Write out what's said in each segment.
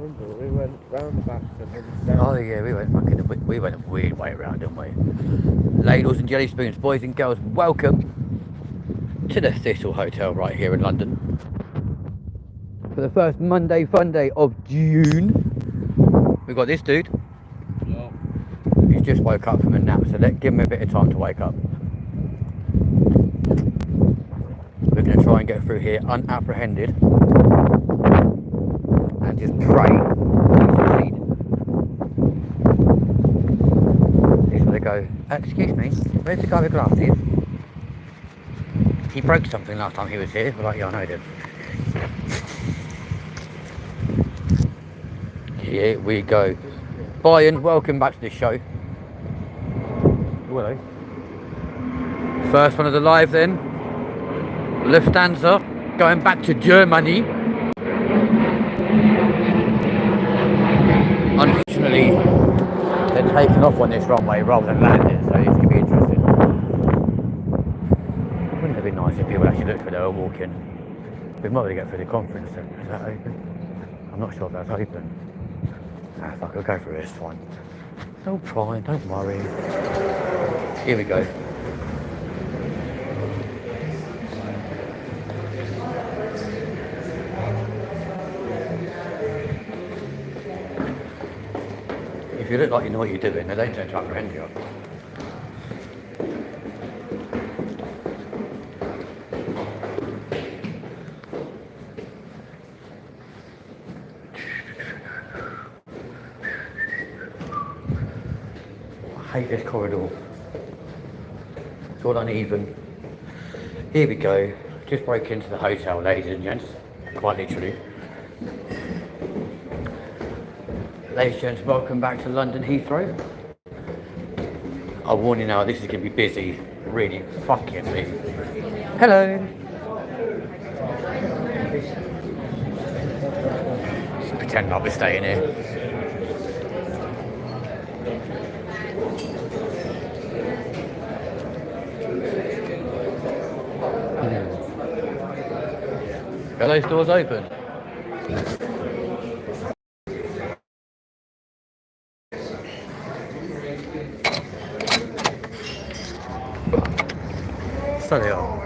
remember we went round the back and then down. Oh yeah, we went a weird way around, didn't we? Ladles and jelly spoons, boys and girls, welcome to the Thistle Hotel right here in London for the first Monday Funday of June. We got this dude. Yeah. He's just woke up from a nap, so let's give him a bit of time to wake up. We're going to try and get through here unapprehended and just pray we succeed. He's going to go, excuse me, where's the guy with glasses? He broke something last time he was here. We're like, yeah, I know he did. Here we go. Brian, welcome back to the show. Hello. First one of the live then. Lufthansa going back to Germany. Unfortunately, they're taking off on this runway rather than landing, so it's going to be interesting. Wouldn't it be nice if people actually looked where they were walking? We might be able to get through the conference centre. Is that open? I'm not sure if that's open. Ah, fuck, I'll go through it, it's fine. No pride, don't worry. Here we go. If you look like you know what you're doing, they don't tend to apprehend you. I hate this corridor. It's all uneven. Here we go. Just broke into the hotel, ladies and gents. Quite literally. Ladies and gents, welcome back to London Heathrow. I warn you now, this is going to be busy. Really fucking busy. Hello. Just pretend like we're staying here. Are those doors open? So they are.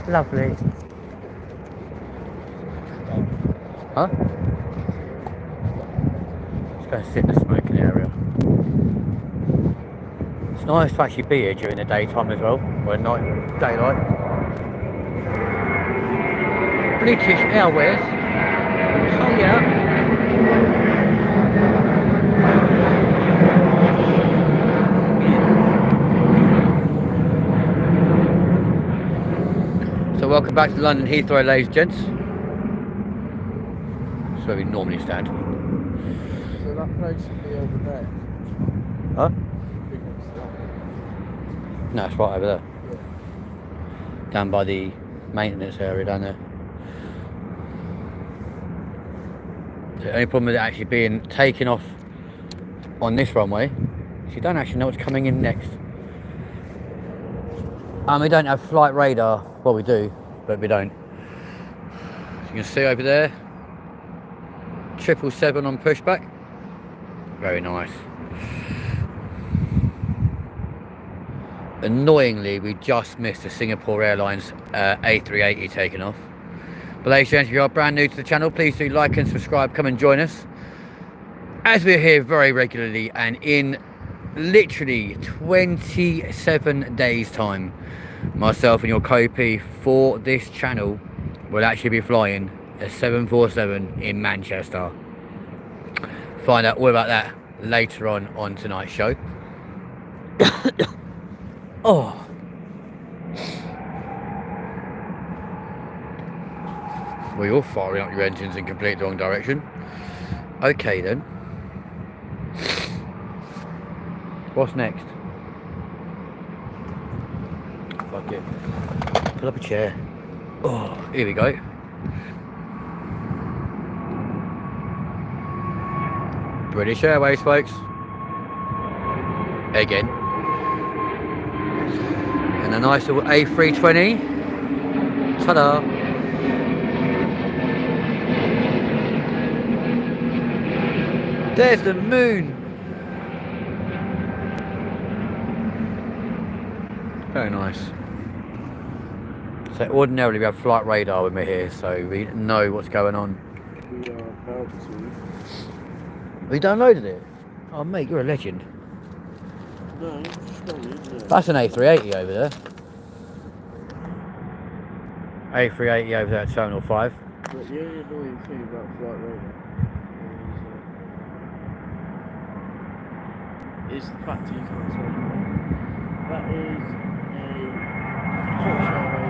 Lovely. Huh? Let's go and sit in the smoking area. It's nice to actually be here during the daytime as well, or at night, daylight. British Airways. Oh yeah. So welcome back to London Heathrow, ladies and gents. That's where we normally stand. So that place should be over there. Huh? No, it's right over there. Yeah. Down by the maintenance area down there. The only problem with it actually being taken off on this runway is you don't actually know what's coming in next. And we don't have flight radar. Well, we do, but we don't. So you can see over there, 777 on pushback. Very nice. Annoyingly, we just missed the Singapore Airlines A380 taking off. But ladies and gentlemen, if you are brand new to the channel, please do like and subscribe. Come and join us, as we're here very regularly, and in literally 27 days time, myself and your co-P for this channel will actually be flying a 747 in Manchester. Find out all about that later on tonight's show. Oh. Well, you're firing up your engines in completely the wrong direction. Okay then. What's next? Fuck it. Pull up a chair. Oh, here we go. British Airways, folks. Again. And a nice little A320. Ta-da. There's the moon. Very nice. So ordinarily we have flight radar when we're here, so we know what's going on. We are about to. We downloaded it. Oh mate, you're a legend. No, just not isn't it? That's an A380 over there. A380 over there at Terminal 5. But the only annoying thing about flight radar is the fact that you can't tell. That is a British Airways.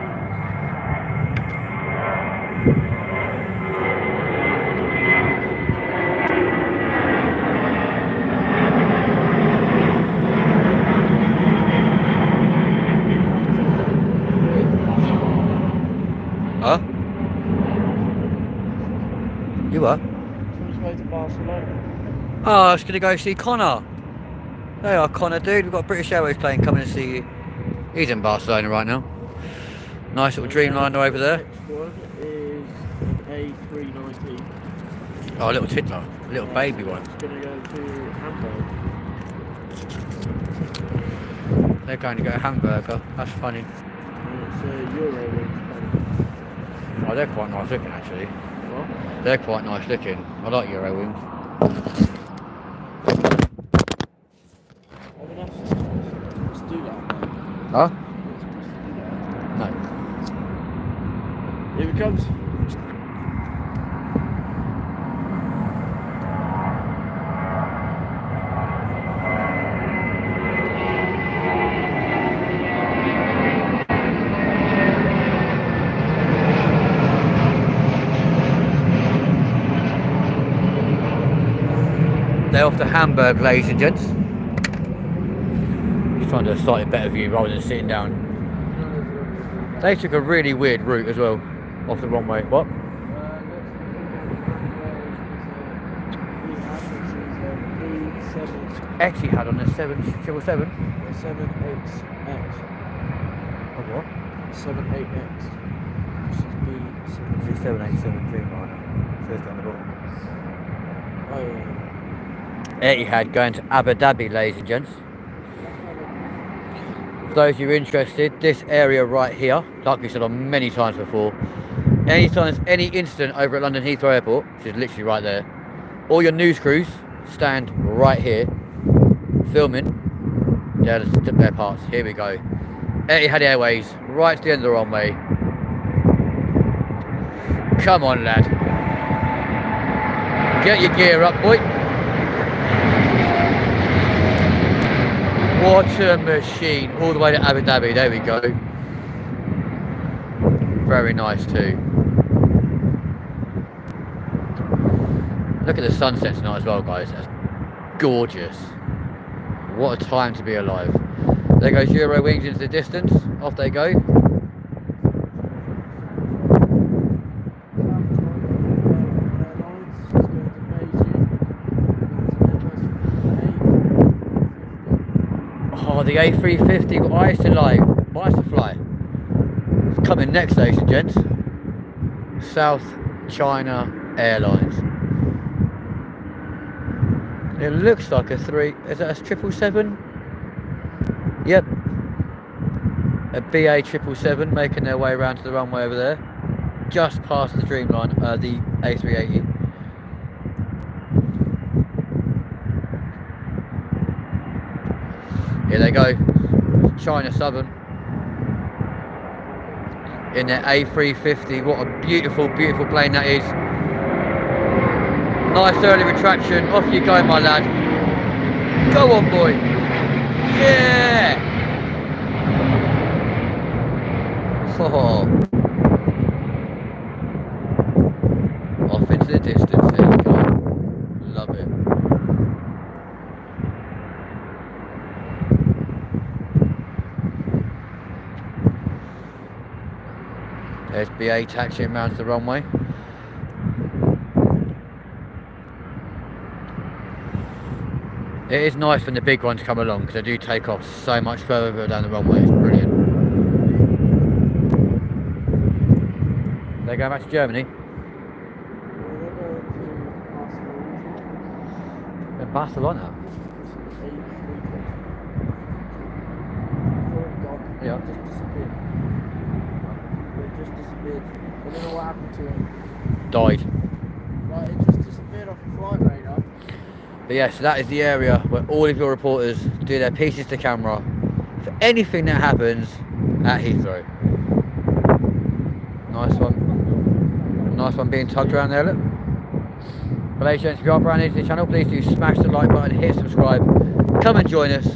Huh? You what? Which way to Barcelona? Oh, I was going to go see Connor. There you are, Connor, dude. We've got a British Airways plane coming to see you. He's in Barcelona right now. Nice little Dreamliner over there. Next one is an A319. Oh, a little tiddler. A little baby one. It's going to go to Hamburg. They're going to go to Hamburger. That's funny. And it's a Eurowings plane. Oh, they're quite nice looking, actually. What? They're quite nice looking. I like Eurowings. I mean, let's do that. Huh? Let's do that. No. Here it comes. They're off to Hamburg, ladies and gents. Just trying to do a slightly better view rather than sitting down. They took a really weird route as well, off the wrong way. What? Etihad on the 777. 78X. Oh, what? 78X. This is B7. 787 Dreamliner. Says down the bottom. Oh yeah. Etihad going to Abu Dhabi, ladies and gents. For those of you interested, this area right here, like we said on many times before, anytime there's any incident over at London Heathrow Airport, which is literally right there, all your news crews stand right here, filming their parts. Here we go. Etihad Airways, right to the end of the runway. Come on, lad. Get your gear up, boy. What a machine. All the way to Abu Dhabi. There we go. Very nice too. Look at the sunset tonight as well, guys. That's gorgeous. What a time to be alive. There goes Eurowings into the distance. Off they go. Oh, the A350 what I used to like, what I used to fly. It's coming next, ladies and gents. South China Airlines. It looks like a is that a 777? Yep. A BA 777 making their way around to the runway over there. Just past the Dreamliner, the A380. Here they go, China Southern in their A350. What a beautiful, beautiful plane that is. Nice early retraction. Off you go, my lad. Go on, boy. Yeah. Oh. Off into the distance. There you go. Love it. There's BA taxiing round to the runway. It is nice when the big ones come along because they do take off so much further down the runway. It's brilliant. They're going back to Germany. Barcelona. Yeah. Just disappeared. It just disappeared. I don't know what happened to it. Died. Like, it just disappeared off the flight radar. But yeah, so that is the area where all of your reporters do their pieces to camera for anything that happens at Heathrow. Nice one. Nice one being tugged around there, look. But ladies and gents, if you are brand new to the channel, please do smash the like button, hit subscribe, come and join us.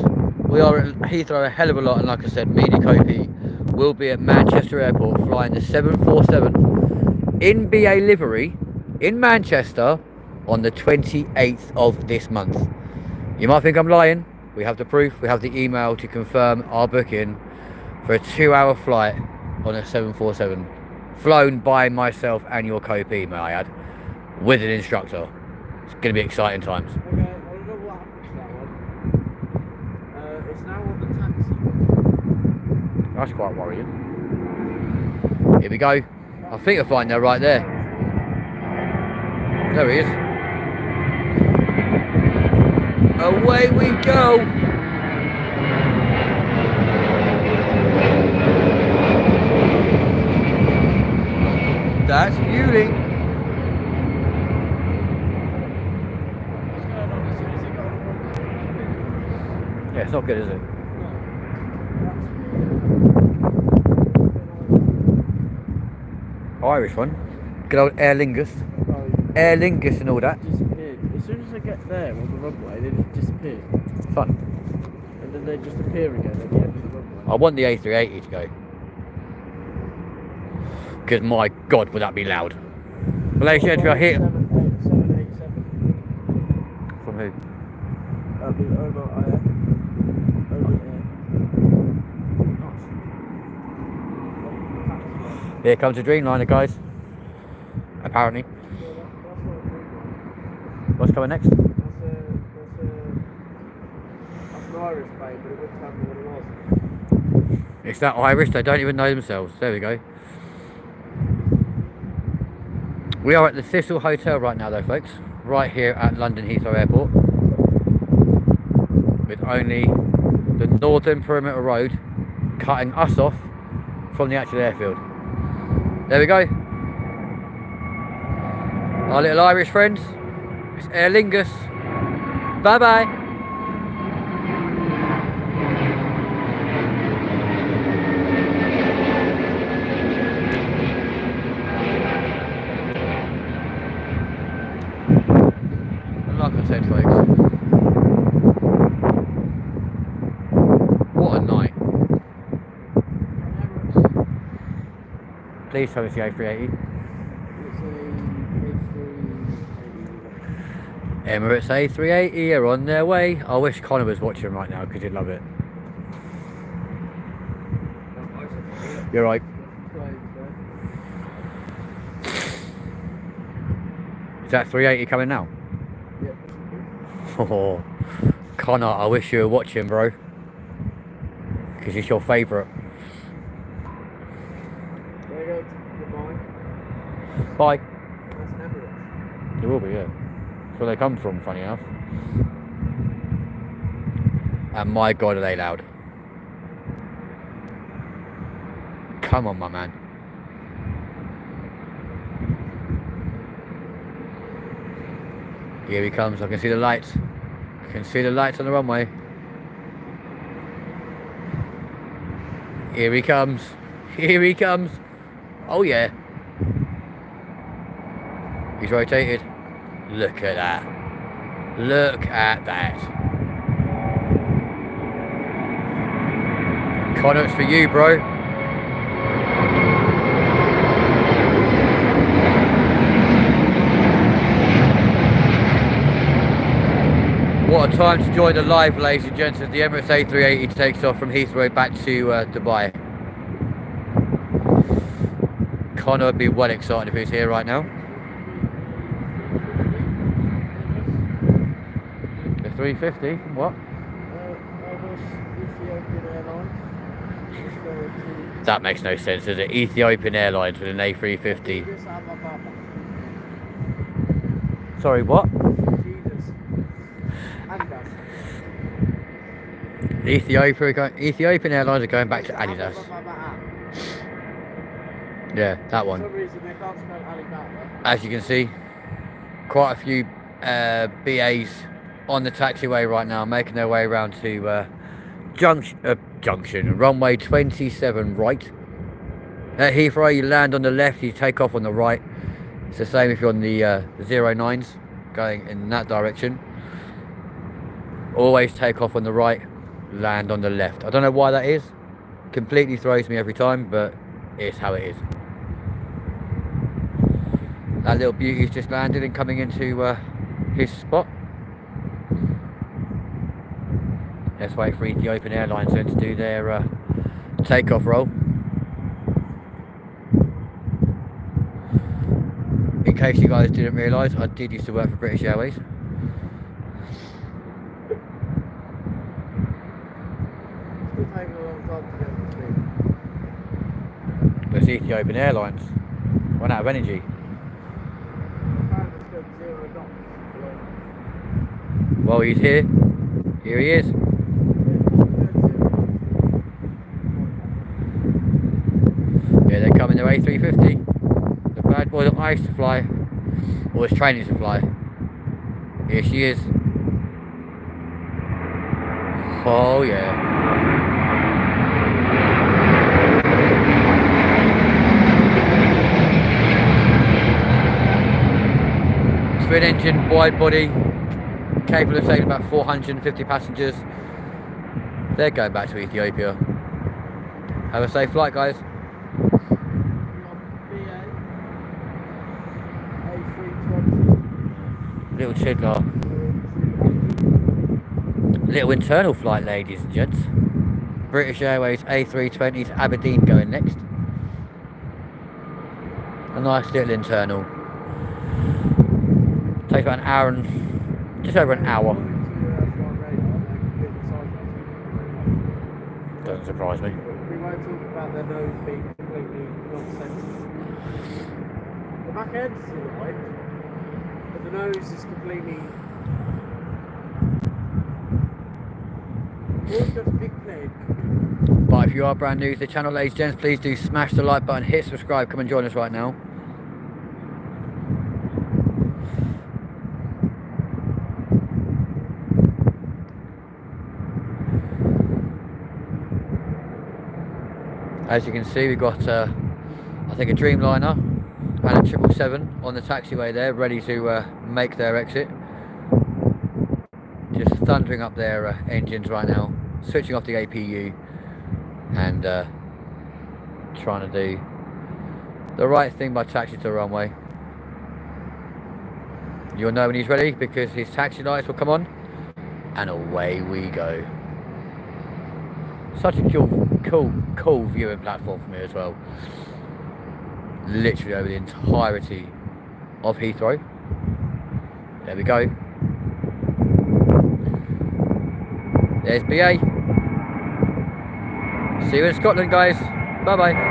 We are at Heathrow a hell of a lot, and like I said, me and Kopi will be at Manchester Airport flying the 747 in BA livery in Manchester on the 28th of this month. You might think I'm lying. We have the proof, we have the email to confirm our booking for a 2-hour flight on a 747. Flown by myself and your Kopi, may I add, with an instructor. It's going to be exciting times. Okay, I don't know what happened to that one. It's now on the taxi. That's quite worrying. Here we go. I think you'll find her right there. There he is. Away we go. That's fueling. What's going on as soon as it got on the runway? Yeah, it's not good, is it? Irish one. Good old Aer Lingus. Aer Lingus and all that. Disappeared. As soon as I get there on the runway, they just disappear. Fun. And then they just appear again at the end of the runway. I want the A380 to go. Because my God, would that be loud. Ladies and gentlemen, we are here. 787. From who? The over air. Here comes a Dreamliner, guys. Apparently. What's coming next? That's an Irish plane, but it wouldn't tell me what it was. It's that Irish, they don't even know themselves. There we go. We are at the Thistle Hotel right now though, folks. Right here at London Heathrow Airport. With only the northern perimeter road cutting us off from the actual airfield. There we go. Our little Irish friends. It's Aer Lingus. Bye bye. And like I said, folks, what a night. Please tell me it's the A380. Emirates A380 are on their way. I wish Connor was watching right now because he'd love it. You're right. Is that 380 coming now? Yep. Oh, Connor, I wish you were watching, bro. Because it's your favourite. There you go. Goodbye. Bye. That's Emirates. It will be, yeah. That's where they come from, funny enough. And my God, are they loud. Come on, my man. Here he comes. I can see the lights. I can see the lights on the runway. Here he comes. Here he comes. Oh, yeah. He's rotated. Look at that. Look at that. Connor, it's for you, bro. What a time to join the live, ladies and gents, as the Emirates A380 takes off from Heathrow back to Dubai. Connor would be well excited if he was here right now. The 350? What? Ethiopian Airlines. That makes no sense, does it? Ethiopian Airlines with an A350. Sorry, what? Ethiopian Airlines are going back to Adidas. Yeah, that one. For some reason they can't spell Alibaba. As you can see, quite a few BAs on the taxiway right now, making their way around to junction, runway 27 right. At Heathrow, you land on the left, you take off on the right. It's the same if you're on the 09s, going in that direction. Always take off on the right, land on the left. I don't know why that is. Completely throws me every time, but it's how it is. That little beauty's just landed and coming into his spot. Let's wait for Ethiopian Airlines then to do their takeoff roll. In case you guys didn't realise, I did used to work for British Airways. Still taking a long time to get to speed. But it's Ethiopian Airlines. Run out of energy. Apparently it's got 0 knots. Well, he's here. Here he is. Yeah, they're coming to A350. The bad boy that I used to fly, or was training to fly. Here she is. Oh yeah. Twin engine, wide body, capable of taking about 450 passengers. They're going back to Ethiopia. Have a safe flight, guys. Little tiddler. Little internal flight, ladies and gents. British Airways A320 to Aberdeen going next. A nice little internal. Takes about an hour and just over an hour. Doesn't surprise me. We won't talk about their nose being completely nonsensical. The back end's alright, but the nose is completely. It's just a big plane. But if you are brand new to the channel, ladies and gents, please do smash the like button, hit subscribe, come and join us right now. As you can see, we've got I think a Dreamliner and a 777 on the taxiway there, ready to make their exit. Just thundering up their engines right now, switching off the APU and trying to do the right thing by taxi to the runway. You'll know when he's ready because his taxi lights will come on and away we go. Such a cool viewing platform for me as well. Literally over the entirety of Heathrow. There we go. There's BA. See you in Scotland, guys. Bye bye.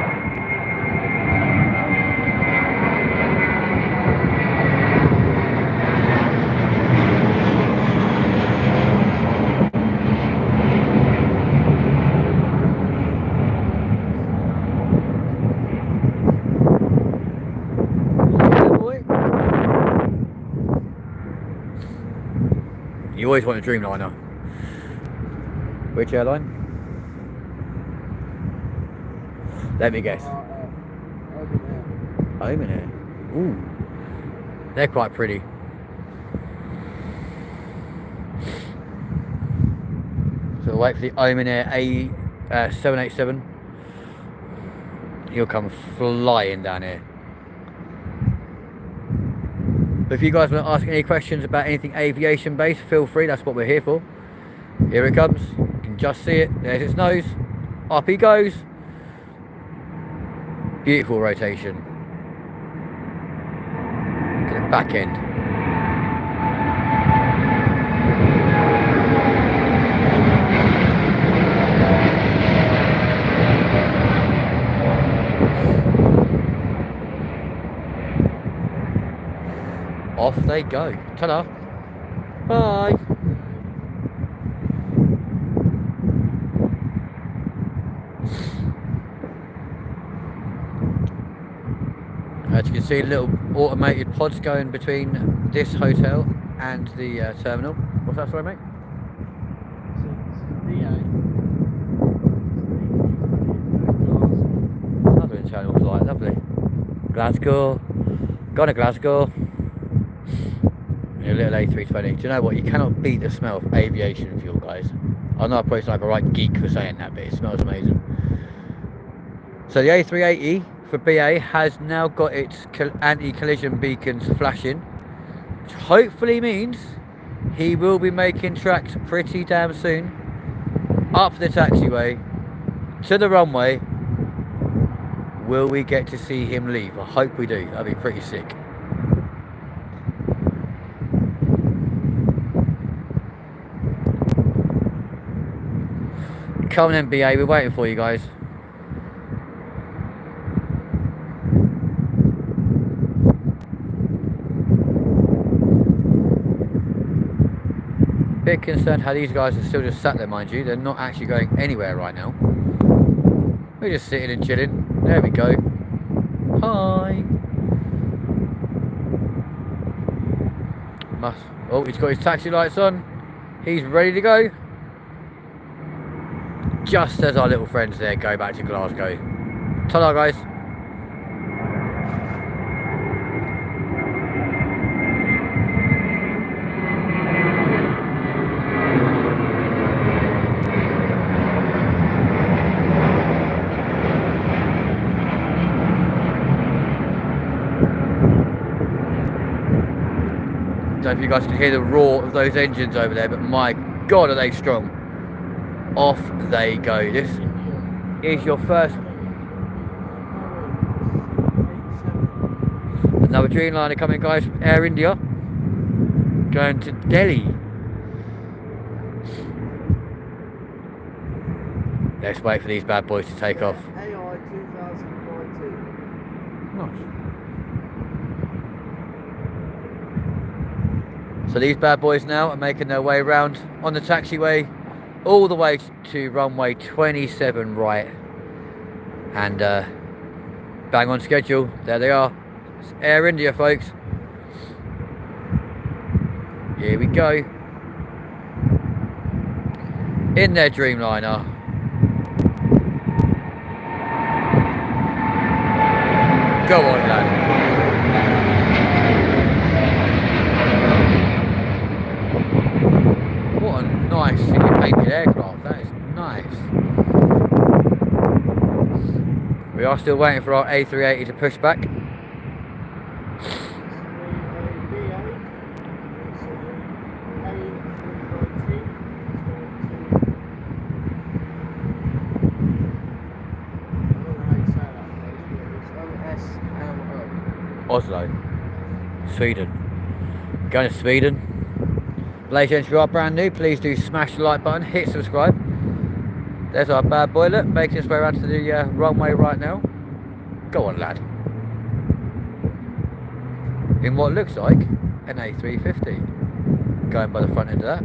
You always want a Dreamliner. Which airline? Let me guess. Oman Air. Ooh. They're quite pretty. So we'll wait for the Oman Air A787. He'll come flying down here. But if you guys want to ask any questions about anything aviation based, feel free, that's what we're here for. Here it comes, you can just see it, there's its nose, up he goes. Beautiful rotation. Look at the back end. Off they go. Ta-da. Bye. see little automated pods going between this hotel and the terminal. What's that, sorry, mate? Another internal flight, lovely. Glasgow. Gone to Glasgow. A little A320. Do you know what? You cannot beat the smell of aviation fuel, guys. I know I probably sound like a right geek for saying that, but it smells amazing. So the A380 for BA has now got its anti-collision beacons flashing, which hopefully means he will be making tracks pretty damn soon up the taxiway to the runway. Will we get to see him leave? I hope we do. That'd be pretty sick. Come on, BA, we're waiting for you guys. Bit concerned how these guys are still just sat there, mind you. They're not actually going anywhere right now. We're just sitting and chilling. There we go. Hi. Oh, he's got his taxi lights on. He's ready to go. Just as our little friends there go back to Glasgow. Ta-da, guys. I don't know if you guys can hear the roar of those engines over there, but my God, are they strong. Off they go. This is your first. Another Dreamliner coming, guys, from Air India. Going to Delhi. Let's wait for these bad boys to take off. AI 2019. Nice. So these bad boys now are making their way around on the taxiway all the way to runway 27 right, and bang on schedule. There they are. It's Air India, folks. Here we go. In their Dreamliner. Go on, lad. What a nice painted aircraft. That is nice. We are still waiting for our A380 to push back. Oslo, Sweden. Going to Sweden. Ladies and gentlemen, if you are brand new, please do smash the like button, hit subscribe. There's our bad boy, look, making his way around to the runway right now. Go on, lad. In what looks like an A350. Going by the front end of that.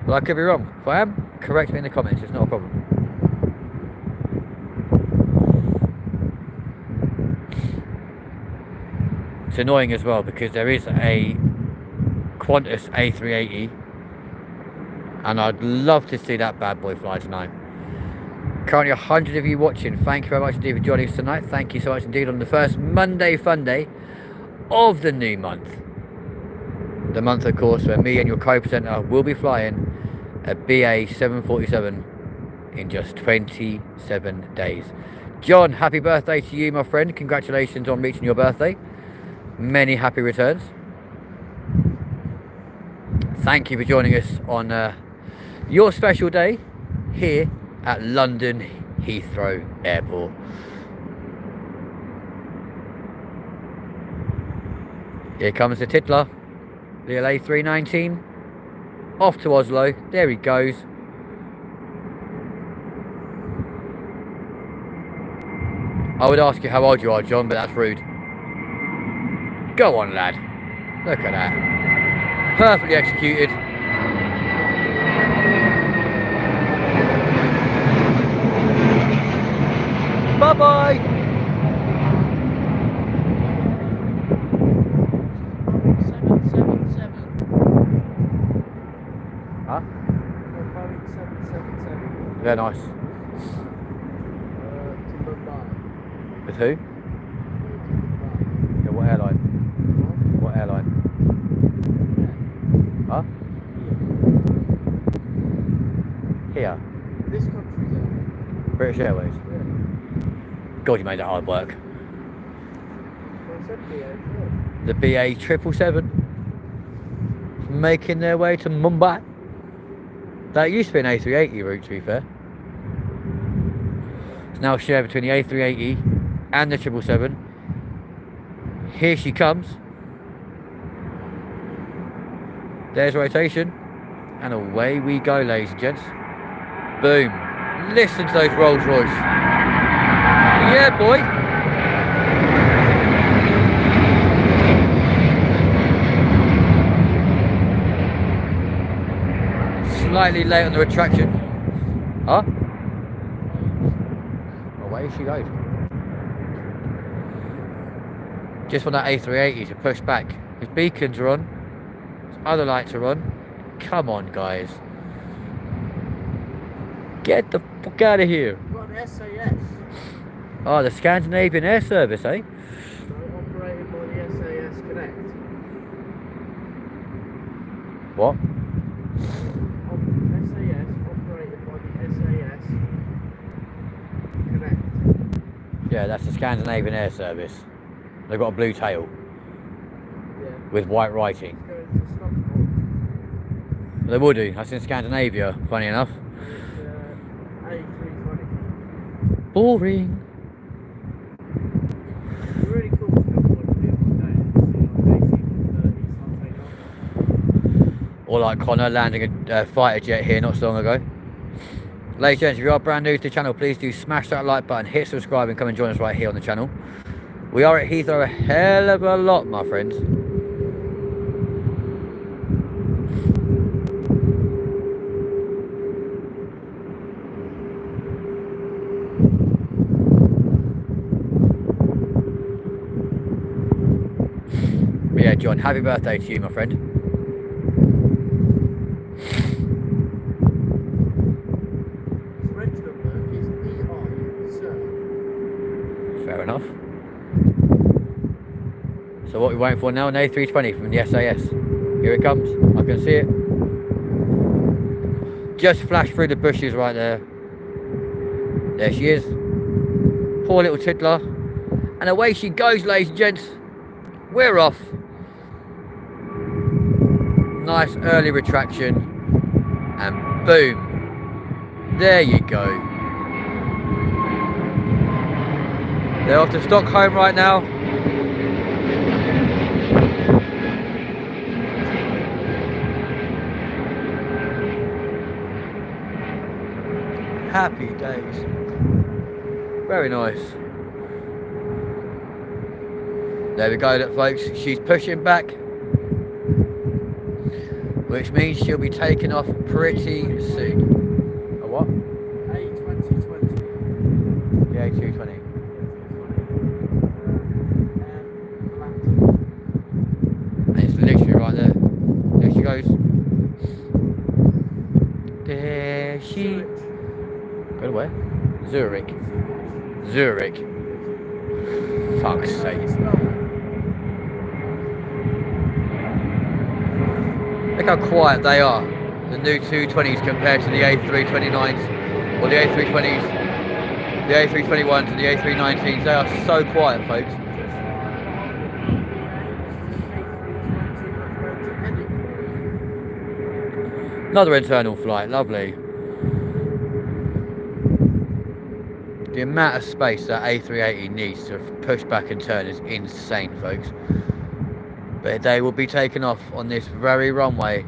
Well, I could be wrong. If I am, correct me in the comments, it's not a problem. It's annoying as well because there is a Qantas A380 and I'd love to see that bad boy fly tonight. Currently 100 of you watching. Thank you very much indeed for joining us tonight. Thank you so much indeed on the first Monday Funday of the new month. The month, of course, where me and your co-presenter will be flying a BA 747 in just 27 days. John, happy birthday to you, my friend. Congratulations on reaching your birthday. Many happy returns. Thank you for joining us on your special day here at London Heathrow Airport. Here comes the tittler, the A319, off to Oslo. There he goes. I would ask you how old you are, John, but that's rude. Go on, lad. Look at that. Perfectly executed. Bye-bye. Huh? Boeing 777. They're nice. To Mumbai. With who? To Mumbai. Yeah, what airline? What? What airline? Huh? Yeah. Here? This country's airline. British Airways. Yeah. God, you made that hard work. Well, I said BA4. The BA 777 making their way to Mumbai. That used to be an A380 route, to be fair. It's now shared between the A380 and the 777. Here she comes. There's rotation. And away we go, ladies and gents. Boom. Listen to those Rolls Royce. Yeah, boy. Slightly late on the retraction. Huh? Away she goes. Just want that A380 to push back. His beacons are on. His other lights are on. Come on, guys. Get the fuck out of here. You've got an SAS. Oh, the Scandinavian Air Service, eh? So operated by the SAS Connect. What? SAS operated by the SAS Connect. Yeah, that's the Scandinavian Air Service. They've got a blue tail Yeah. with white writing. Going to Stockholm. They will do. That's in Scandinavia, funny enough. It's A320. Boring. It's really cool to come on the other day and see like AC-130 start taking off. Or like Connor landing a fighter jet here not so long ago. Ladies and gents, if you are brand new to the channel, please do smash that like button, hit subscribe and come and join us right here on the channel. We are at Heathrow a hell of a lot, my friends. But yeah, John, happy birthday to you, my friend. French number is EI, sir. Fair enough. So what are we waiting for now? An A320 from the SAS. Here it comes. I can see it. Just flashed through the bushes right there. There she is. Poor little tiddler. And away she goes, ladies and gents. We're off. Nice early retraction. And boom. There you go. They're off to Stockholm right now. Happy days. Very nice. There we go, look folks, she's pushing back, which means she'll be taking off pretty soon. A what? A2020. The A220. And it's literally right there. There she goes. There she... Go away. Zurich. Zurich. Fuck's sake. Look how quiet they are. The new 220s compared to the A329s. Or the A320s. The A321s and the A319s. They are so quiet, folks. Another internal flight, lovely. The amount of space that A380 needs to push back and turn is insane, folks. But they will be taking off on this very runway.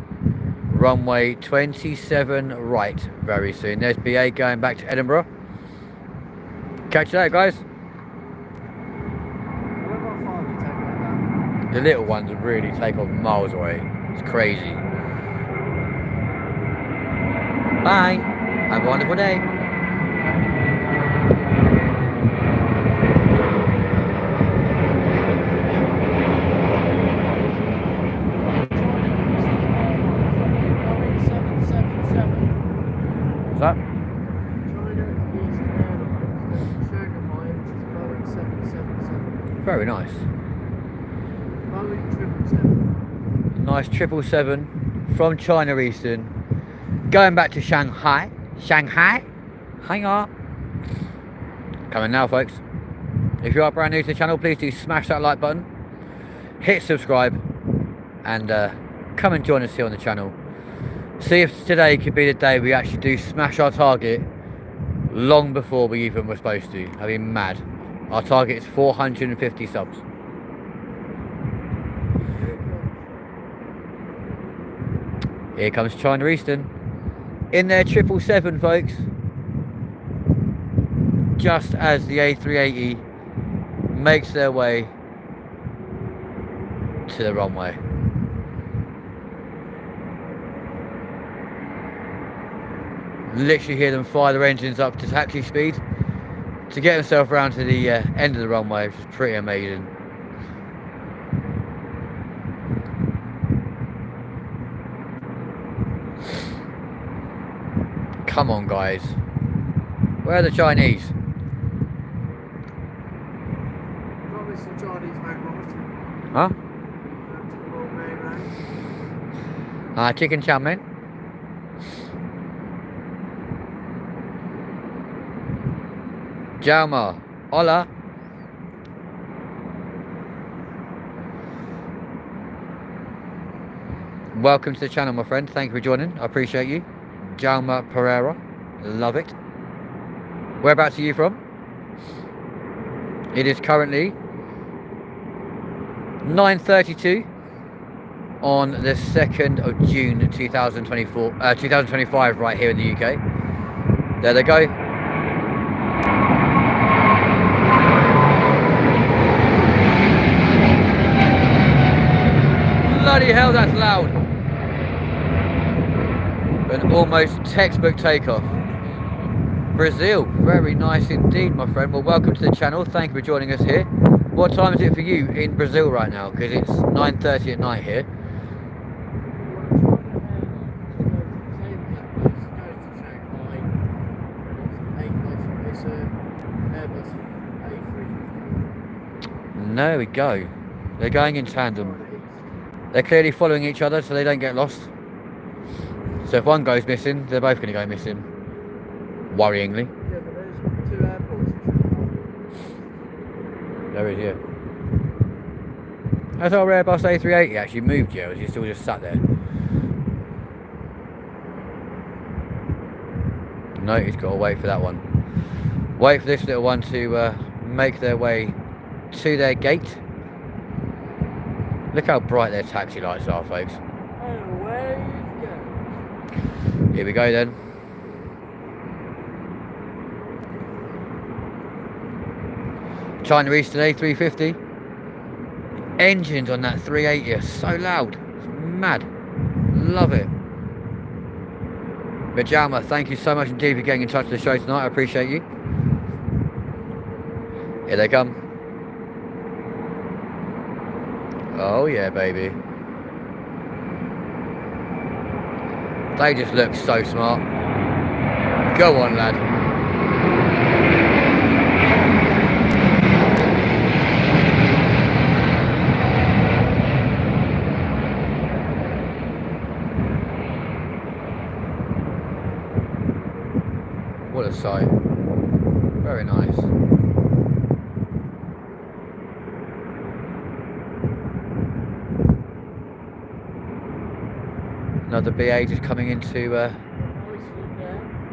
Runway 27 right very soon. There's BA going back to Edinburgh. Catch you later, guys. The little ones really take off miles away. It's crazy. Bye. Have a wonderful day. Boeing 777. Very nice. Boeing 777. Nice 777 from China Eastern. Going back to Shanghai. Shanghai? Hang on. Coming now, folks. If you are brand new to the channel, please do smash that like button. Hit subscribe. And come and join us here on the channel. See if today could be the day we actually do smash our target long before we even were supposed to. I'd be mad. Our target is 450 subs. Here comes China Eastern. In their 777, folks. Just as the A380 makes their way to the runway. Literally hear them fire their engines up to taxi speed to get themselves around to the end of the runway, which is pretty amazing. Come on, guys. Where are the Chinese? Not this the Chinese McDonald's. Huh? That's Chicken chow mein. Jaume, hola. Welcome to the channel, my friend. Thank you for joining. I appreciate you. Jaume Pereira. Love it. Whereabouts are you from? It is currently 9:32 on the 2nd of June 2025 right here in the UK. There they go. Bloody hell, that's loud. An almost textbook takeoff. Brazil, very nice indeed, my friend. Well, welcome to the channel. Thank you for joining us here. What time is it for you in Brazil right now? Because it's 9:30 at night here. There we go. They're going in tandem. They're clearly following each other so they don't get lost. So if one goes missing, they're both going to go missing. Worryingly. Yeah, but there's 2 airports. There is, yeah. Has our Airbus A380 actually moved yet, or is he still just sat there? No, he's got to wait for that one. Wait for this little one to make their way to their gate. Look how bright their taxi lights are, folks. And away you go. Here we go then. China Eastern A350. Engines on that 380 are so loud. It's mad. Love it. Rajama, thank you so much indeed for getting in touch with the show tonight. I appreciate you. Here they come. Oh yeah, baby. They just look so smart. Go on, lad. What a sight. Very nice. Another BA just coming into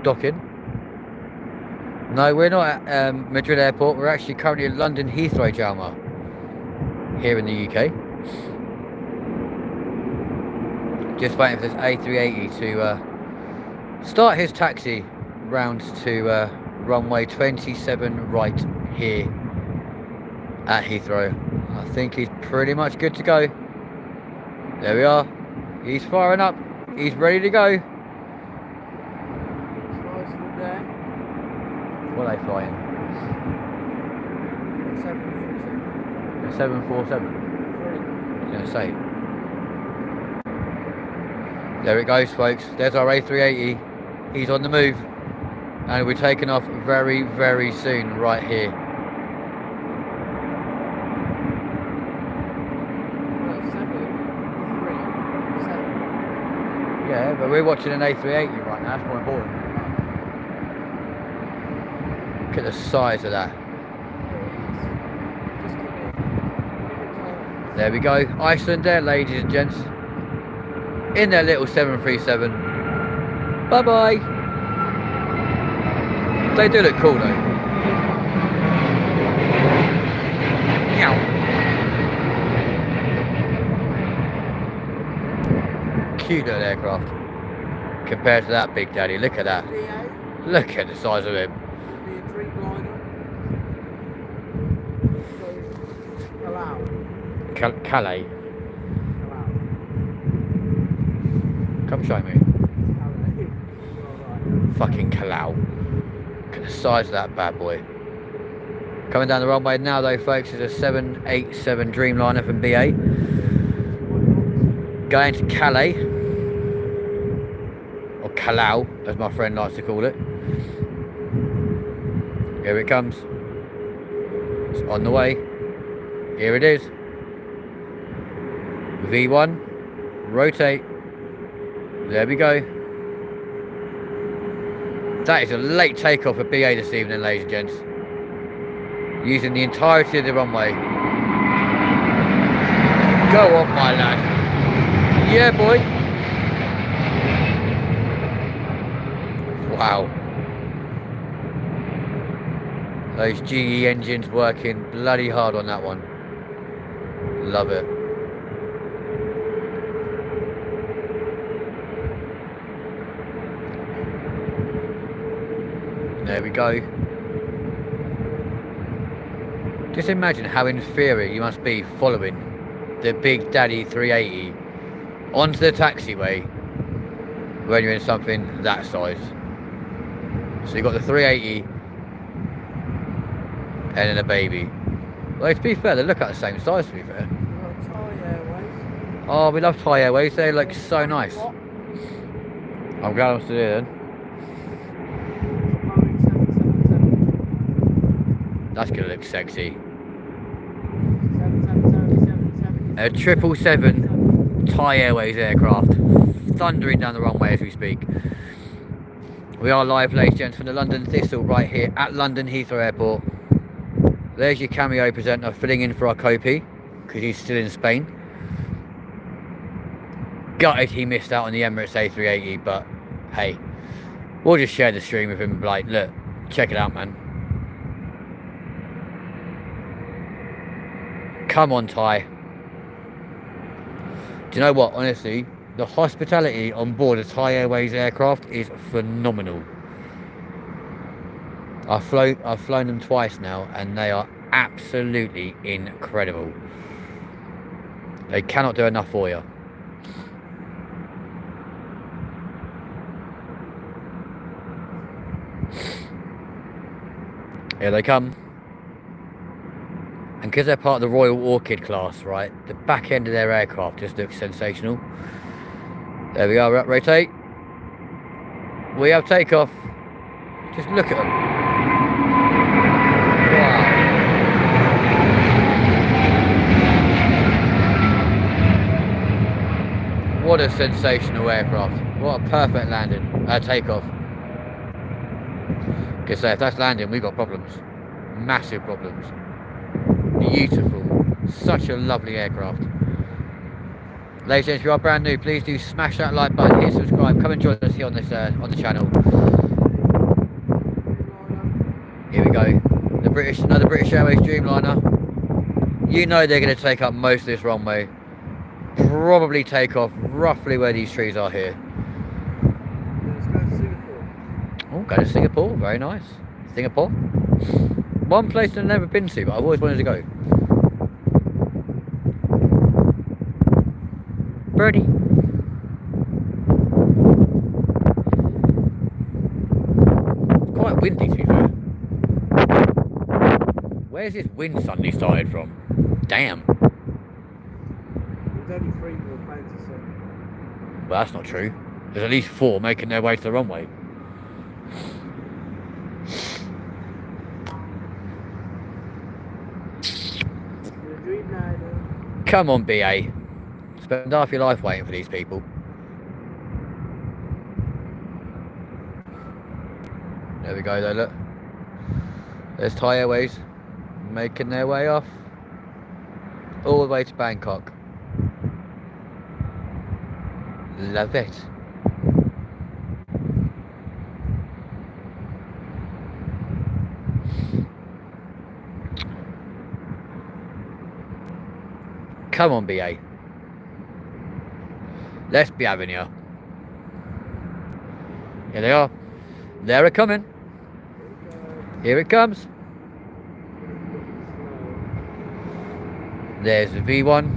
docking. No, we're not at Madrid Airport. We're actually currently at London Heathrow Airport here in the UK. Just waiting for this A380 to start his taxi round to runway 27 right here at Heathrow. I think he's pretty much good to go. There we are. He's firing up. He's ready to go. What are they flying? 747. A 747. I was going to say. There it goes, folks. There's our A380. He's on the move. And we're taking off very, very soon right here. Yeah, but we're watching an A380 right now, that's more important. Look at the size of that. There we go, Iceland there, ladies and gents. In their little 737. Bye-bye. They do look cool though. Meow. Cute little aircraft. Compared to that big daddy, look at that. Look at the size of him. Calais. Come show me. Fucking Calais. Look at the size of that bad boy. Coming down the runway now though folks is a 787 Dreamliner from BA. Going to Calais. Or Calais as my friend likes to call it. Here it comes. It's on the way. Here it is. V1. Rotate. There we go. That is a late takeoff for BA this evening, ladies and gents. Using the entirety of the runway. Go on, my lad. Yeah, boy. Wow. Those GE engines working bloody hard on that one. Love it. There we go. Just imagine how inferior you must be following the big daddy 380 onto the taxiway when you're in something that size. So you've got the 380 and then a baby. Well, to be fair, they look at the same size, to be fair. Oh, we love Thai Airways. They look so nice. I'm glad I'm still here then. That's gonna look sexy. A 777 Thai Airways aircraft thundering down the runway as we speak. We are live, ladies and gents, from the London Thistle right here at London Heathrow Airport. There's your cameo presenter filling in for our Kopi because he's still in Spain. Gutted he missed out on the Emirates A380, but hey, we'll just share the stream with him and be like, look, check it out, man. Come on, Ty. Do you know what? Honestly, the hospitality on board a Thai Airways aircraft is phenomenal. I've flown them twice now, and they are absolutely incredible. They cannot do enough for you. Here they come. And because they're part of the Royal Orchid class, right, the back end of their aircraft just looks sensational. There we are, rotate. We have takeoff. Just look at them. Wow. What a sensational aircraft. What a perfect landing. Takeoff. Because if that's landing, we've got problems. Massive problems. Beautiful. Such a lovely aircraft. Ladies and gents, if you are brand new, please do smash that like button, hit subscribe, come and join us here on this on the channel. Here we go. Another British Airways Dreamliner. You know they're going to take up most of this runway. Probably take off roughly where these trees are here. Let's go to Singapore. Oh, go to Singapore. Very nice. Singapore. One place I've never been to, but I've always wanted to go. Birdie. It's quite windy, to be fair. Where's this wind suddenly started from? Damn. There's only 3 more planes to see. Well, that's not true. There's at least 4 making their way to the runway. Come on, BA. Spend half your life waiting for these people. There we go though, look. There's Thai Airways making their way off. All the way to Bangkok. Love it. Come on, BA. Let's be having you. Here they are. They're coming. Here it comes. There's the V1.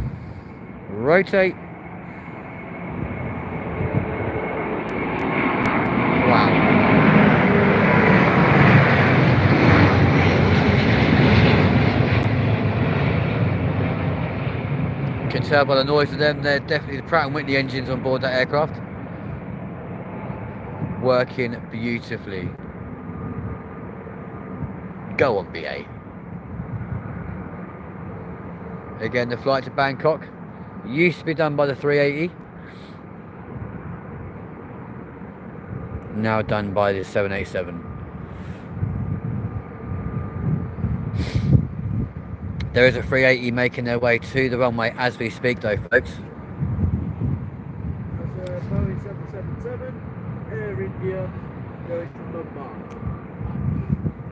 Rotate. Wow. Can tell by the noise of them, they're definitely the Pratt & Whitney engines on board that aircraft. Working beautifully. Go on, BA. Again, the flight to Bangkok used to be done by the 380. Now done by the 787. There is a 380 making their way to the runway as we speak though, folks. There's a Boeing 777, Air India, going to Mumbai.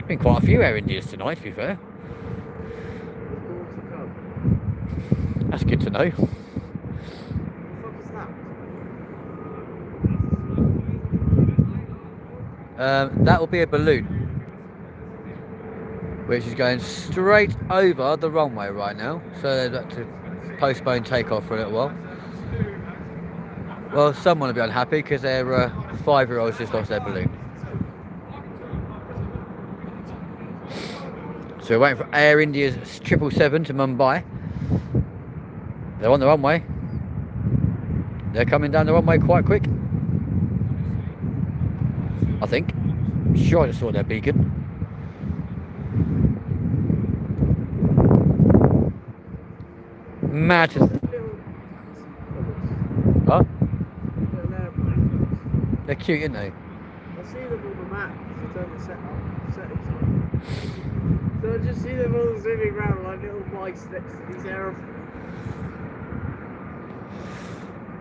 Been quite a few Air Indias tonight, to be fair. There's more to come. That's good to know. What the fuck is that? That will be a balloon, which is going straight over the runway right now. So they've got to postpone takeoff for a little while. Well, someone will be unhappy because their 5-year-olds just lost their balloon. So we're waiting for Air India's 777 to Mumbai. They're on the runway. They're coming down the runway quite quick. I think. I'm sure I just saw their beacon. Mad. What? They're cute, aren't they? I see them on the map. It's on the settings. So I just see them all zooming around like little mice next to these aeroplanes.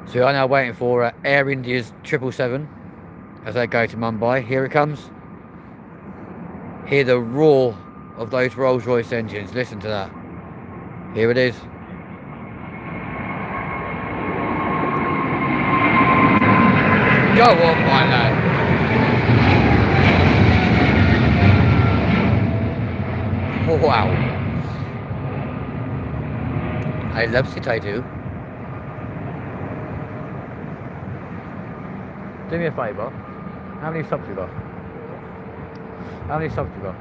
So we are now waiting for Air India's 777 as they go to Mumbai. Here it comes. Hear the roar of those Rolls-Royce engines. Listen to that. Here it is. Go on, my lad. Wow. I love it, I do. Do me a favour. How many subs you got? How many subs you got?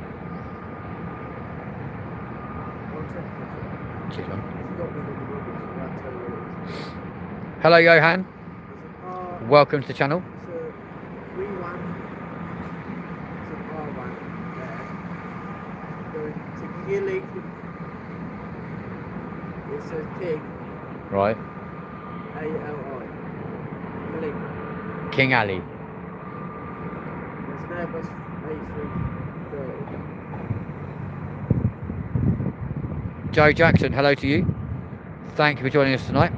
Cheers, man. Hello, Johan. Welcome to the channel. It's a V1. It's an R1 there. Going to Gillig. It's a King. Right. A-L-I. Gillig. King Ali. It's an Airbus A330. Joe Jackson, hello to you. Thank you for joining us tonight.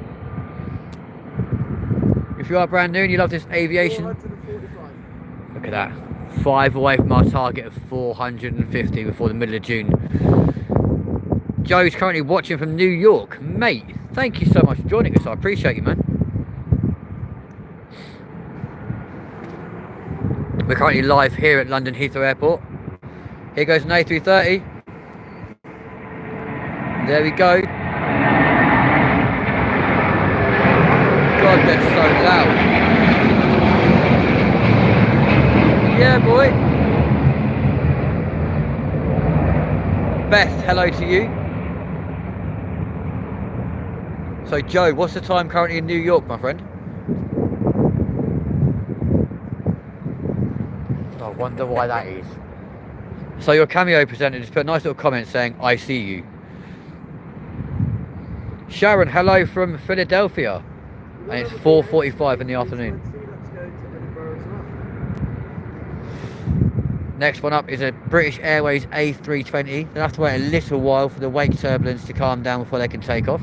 If you are brand new and you love this aviation, 445. look at that. 5 away from our target of 450 before the middle of June. Joe's currently watching from New York. Mate, thank you so much for joining us. I appreciate you, man. We're currently live here at London Heathrow Airport. Here goes an A330. There we go. God, they're so loud. Yeah, boy. Beth, hello to you. So, Joe, what's the time currently in New York, my friend? I wonder why that is. So your cameo presenter just put a nice little comment saying, I see you. Sharon, hello from Philadelphia. And it's 4:45 in the afternoon. Next one up is a British Airways A320. They'll have to wait a little while for the wake turbulence to calm down before they can take off.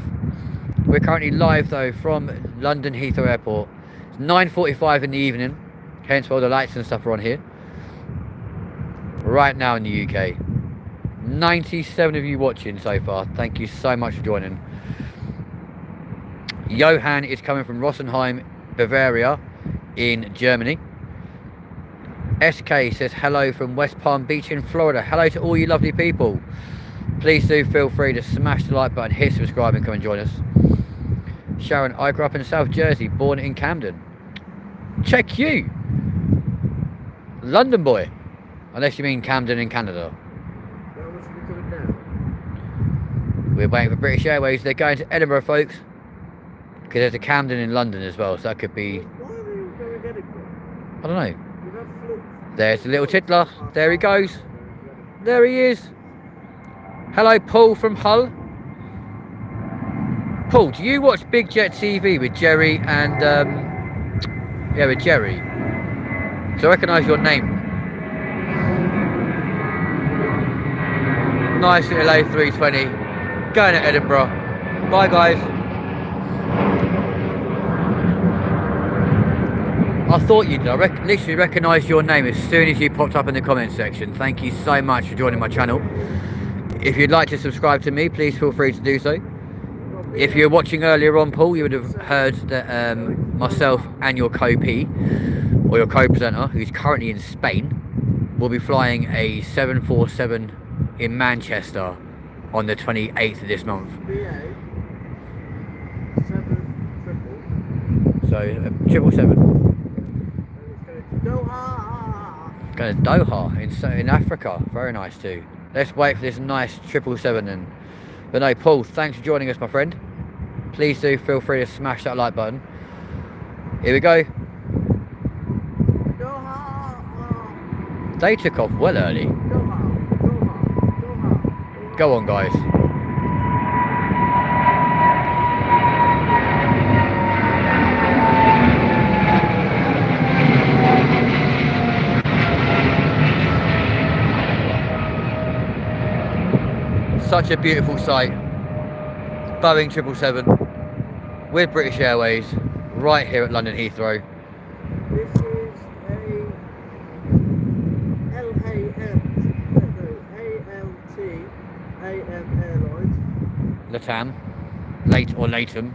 We're currently live though from London Heathrow Airport. It's 9:45 in the evening, hence why all the lights and stuff are on here. Right now in the UK. 97 of you watching so far. Thank you so much for joining. Johan is coming from Rosenheim, Bavaria in Germany. SK says hello from West Palm Beach in Florida. Hello to all you lovely people. Please do feel free to smash the like button, hit subscribe and come and join us. Sharon, I grew up in South Jersey, born in Camden. Check you. London boy. Unless you mean Camden in Canada. We're waiting for British Airways. They're going to Edinburgh, folks. Because there's a Camden in London as well, so that could be... Why are they all going Edinburgh? I don't know. There's the little tiddler. There he goes. There he is. Hello, Paul from Hull. Paul, do you watch Big Jet TV with Jerry and... yeah, with Jerry? So I recognise your name. Nice little A320. Going to Edinburgh. Bye, guys. I thought you'd. I literally recognised your name as soon as you popped up in the comment section. Thank you so much for joining my channel. If you'd like to subscribe to me, please feel free to do so. If you were watching earlier on, Paul, you would have heard that myself and your co-P, or your co-presenter, who's currently in Spain, will be flying a 747 in Manchester on the 28th of this month. So, 777. Going to Doha in Africa. Very nice too. Let's wait for this nice 777 then. But no, Paul, thanks for joining us, my friend. Please do feel free to smash that like button. Here we go. They took off well early. Go on, guys. Such a beautiful sight. Boeing 777 with British Airways right here at London Heathrow. This is ALT Airlines. Latam. Late or Latam.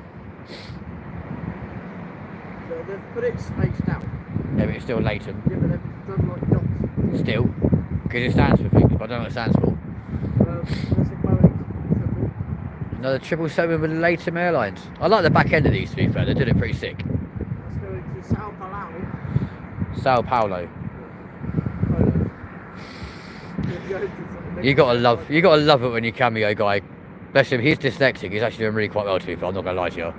So they've put it spaced out. Yeah, but it's still Latam. Yeah, but they've done like dots. Still. Because it stands for things, but I don't know what it stands for. That's a Boeing Another 777 with Latam Airlines. I like the back end of these, to be fair. They did it pretty sick. That's going to Sao Paulo. Sao Paulo. You gotta love it when you cameo guy. Bless him, he's dyslexic. He's actually doing really quite well, to be fair. I'm not gonna lie to you.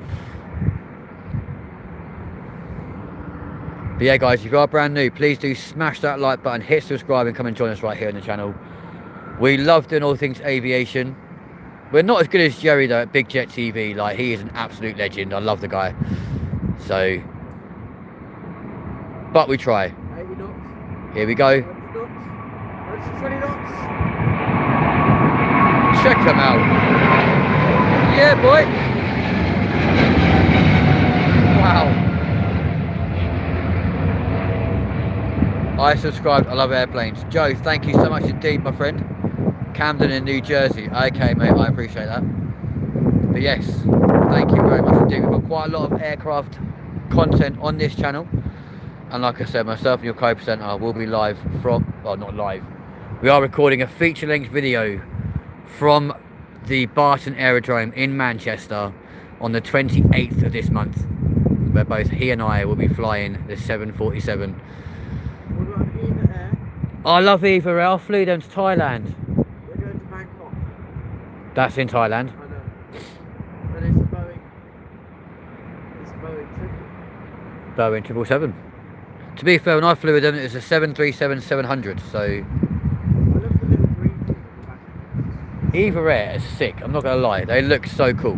But yeah, guys, if you are brand new, please do smash that like button, hit subscribe, and come and join us right here on the channel. We love doing all things aviation. We're not as good as Jerry though at Big Jet TV. Like, he is an absolute legend. I love the guy. So, but we try. 80 knots. Here we go. 20 knots. 20 knots. Check them out. Yeah, boy. Wow. I subscribed. I love airplanes. Joe, thank you so much indeed, my friend. Camden in New Jersey. Okay, mate, I appreciate that. But yes, thank you very much indeed. We've got quite a lot of aircraft content on this channel. And like I said, myself and your co-presenter will be live from, well, not live. We are recording a feature-length video from the Barton Aerodrome in Manchester on the 28th of this month, where both he and I will be flying the 747. What about Eva Air? I love Eva Air. I flew them to Thailand. We're going to Bangkok. That's in Thailand. I know. But it's a Boeing. It's a Boeing triple. Boeing 777. To be fair, when I flew with them, it was a 737-700, so... I love the little green thing at the back. Eva Air is sick, I'm not going to lie. They look so cool.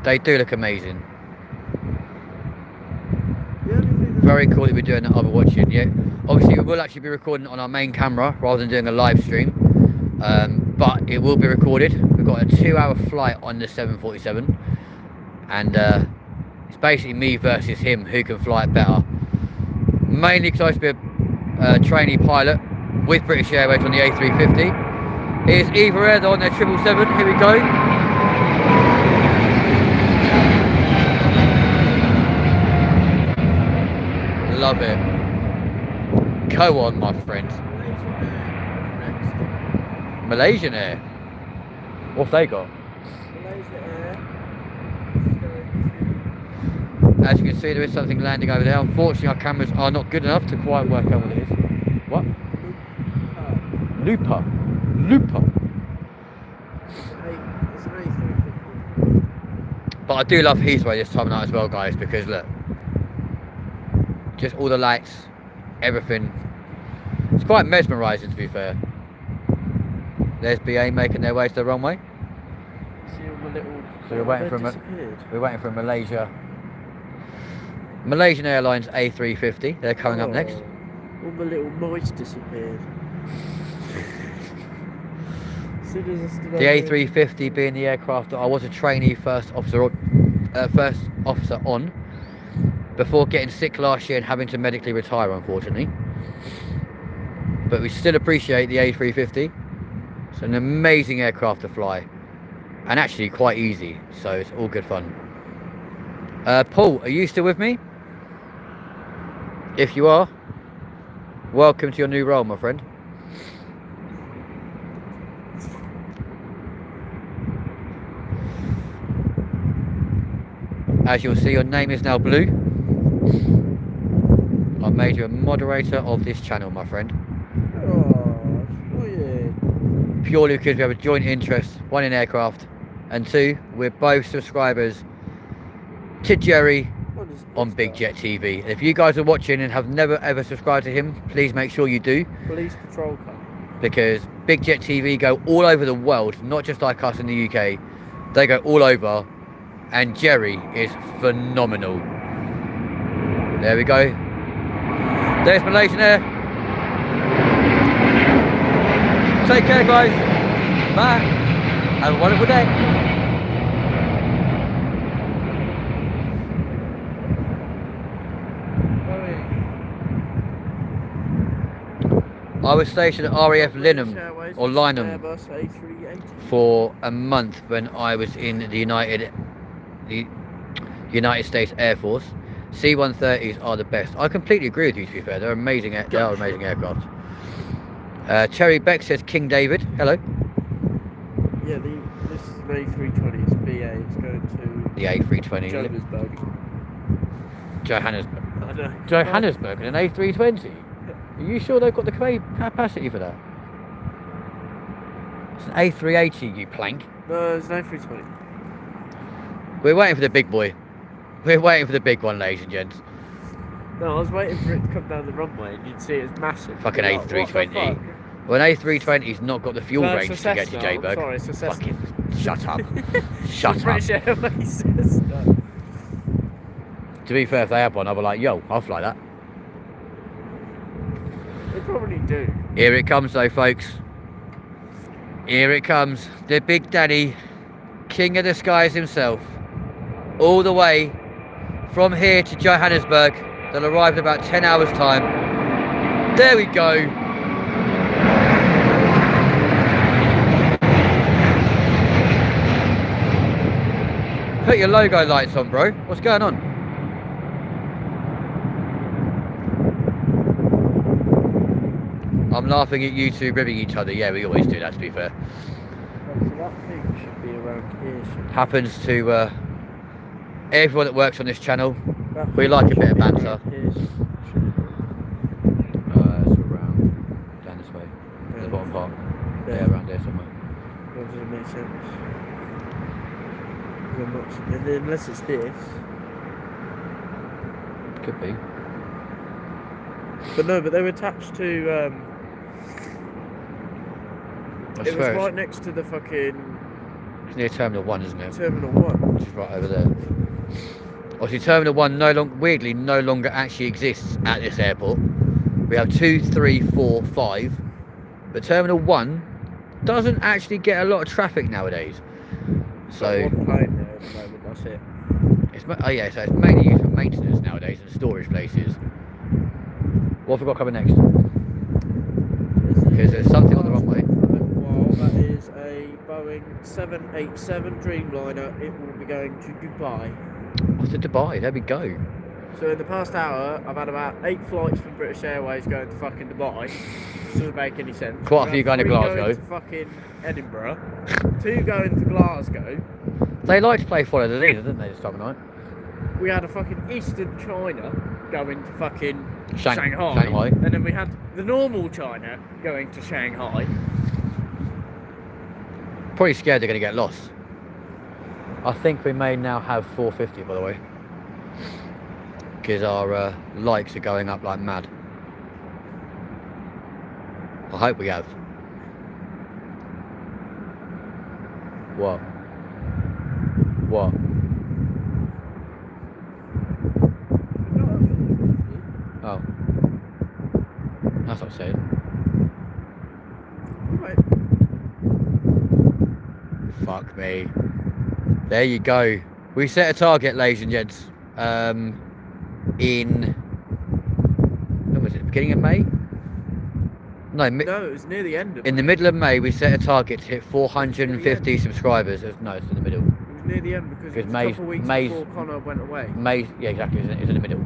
They do look amazing. The only thing very cool that we're doing that other watching. Yeah, obviously we will actually be recording on our main camera rather than doing a live stream, but it will be recorded. We've got a 2-hour flight on the 747, and it's basically me versus him, who can fly it better. Mainly because I used to be a trainee pilot with British Airways on the A350. Here's Eva Air on their 777. Here we go. Love it. Go on, my friend. Malaysian Air. What have they got? Malaysia Air. As you can see, there is something landing over there. Unfortunately, our cameras are not good enough to quite work out what it is. What? Looper. Looper. It's an A350. But I do love Heathrow this time of night as well, guys, because look, just all the lights, everything. It's quite mesmerising, to be fair. There's BA making their way to the runway. See all the little. So we're waiting for Malaysian Airlines A350. They're coming up next. All the little mice disappeared. The A350 being the aircraft that I was a trainee first officer on before getting sick last year and having to medically retire, unfortunately. But we still appreciate the A350. It's an amazing aircraft to fly, and actually quite easy, so it's all good fun. Paul, are you still with me? If you are, welcome to your new role, my friend. As you'll see, your name is now blue. I've made you a moderator of this channel, my friend. Oh, yeah. Purely because we have a joint interest, one in aircraft, and two, we're both subscribers to Jerry on Big Jet TV. And if you guys are watching and have never ever subscribed to him, please make sure you do. Police patrol car. Because Big Jet TV go all over the world, not just like us in the UK. They go all over, and Jerry is phenomenal. There we go. There's Malaysian Air. Take care, guys. Bye. Have a wonderful day. I was stationed at RAF Lynham or Lynham for a month when I was in the United States Air Force. C-130s are the best. I completely agree with you, to be fair. They're amazing. They are amazing aircraft. Terry Beck says King David. Hello. Yeah, this is an A320. It's BA. It's going to The A320. Johannesburg. Johannesburg. I know. Johannesburg and an A320. Are you sure they've got the capacity for that? It's an A380, you plank. No, it's an A320. We're waiting for the big boy. We're waiting for the big one, ladies and gents. No, I was waiting for it to come down the runway and you'd see it's massive. Fucking Like, A320. Well, an A320's not got the fuel No, range it's to a get to Cessna. J-Berg. Sorry, it's a Cessna. Fucking shut up. Shut up. British Airways Cessna. To be fair, if they had one, I'd be like, yo, I'll fly that. They probably do. Here it comes though, folks. Here it comes. The Big Daddy, King of the Skies himself. All the way from here to Johannesburg. They'll arrive in about 10 hours time. There we go. Put your logo lights on, bro. What's going on? I'm laughing at you two ribbing each other. Yeah, we always do that, to be fair. So that thing should be around here. Happens to everyone that works on this channel. We like a bit of banter. It's around down this way. The bottom part. Yeah, around there somewhere. That doesn't make sense. Unless it's this. Could be. But no, but they were attached to. It was right next to the fucking. It's near Terminal 1, isn't it? Terminal 1. Which is right over there. Obviously, Terminal 1 weirdly no longer actually exists at this airport. We have 2, 3, 4, 5. But Terminal 1 doesn't actually get a lot of traffic nowadays. So, got one plane there at the moment, that's it. Oh yeah, so it's mainly used for maintenance nowadays and storage places. What have we got coming next? Because there's something on the runway. Well, that is a Boeing 787 Dreamliner. It will be going to Dubai. Off to Dubai, there we go. So in the past hour, I've had about 8 flights from British Airways going to fucking Dubai. Doesn't make any sense. Quite a few going to Glasgow. Going to fucking Edinburgh. 2 going to Glasgow. They like to play follow the leader, didn't they, this time of night? We had a fucking Eastern China going to fucking Shanghai. And then we had the normal China going to Shanghai. Probably scared they're going to get lost. I think we may now have 450, by the way. Because our likes are going up like mad. I hope we have. What? What? Oh. That's what I'm saying. Right. Fuck me. There you go. We set a target, ladies and gents. In... When was it? Beginning of May? No, no, it was near the end of in the middle of May, we set a target to hit 450 subscribers. No, it's in the middle. It was near the end because it was a couple of weeks before Connor went away. May, yeah, exactly. It's in the middle.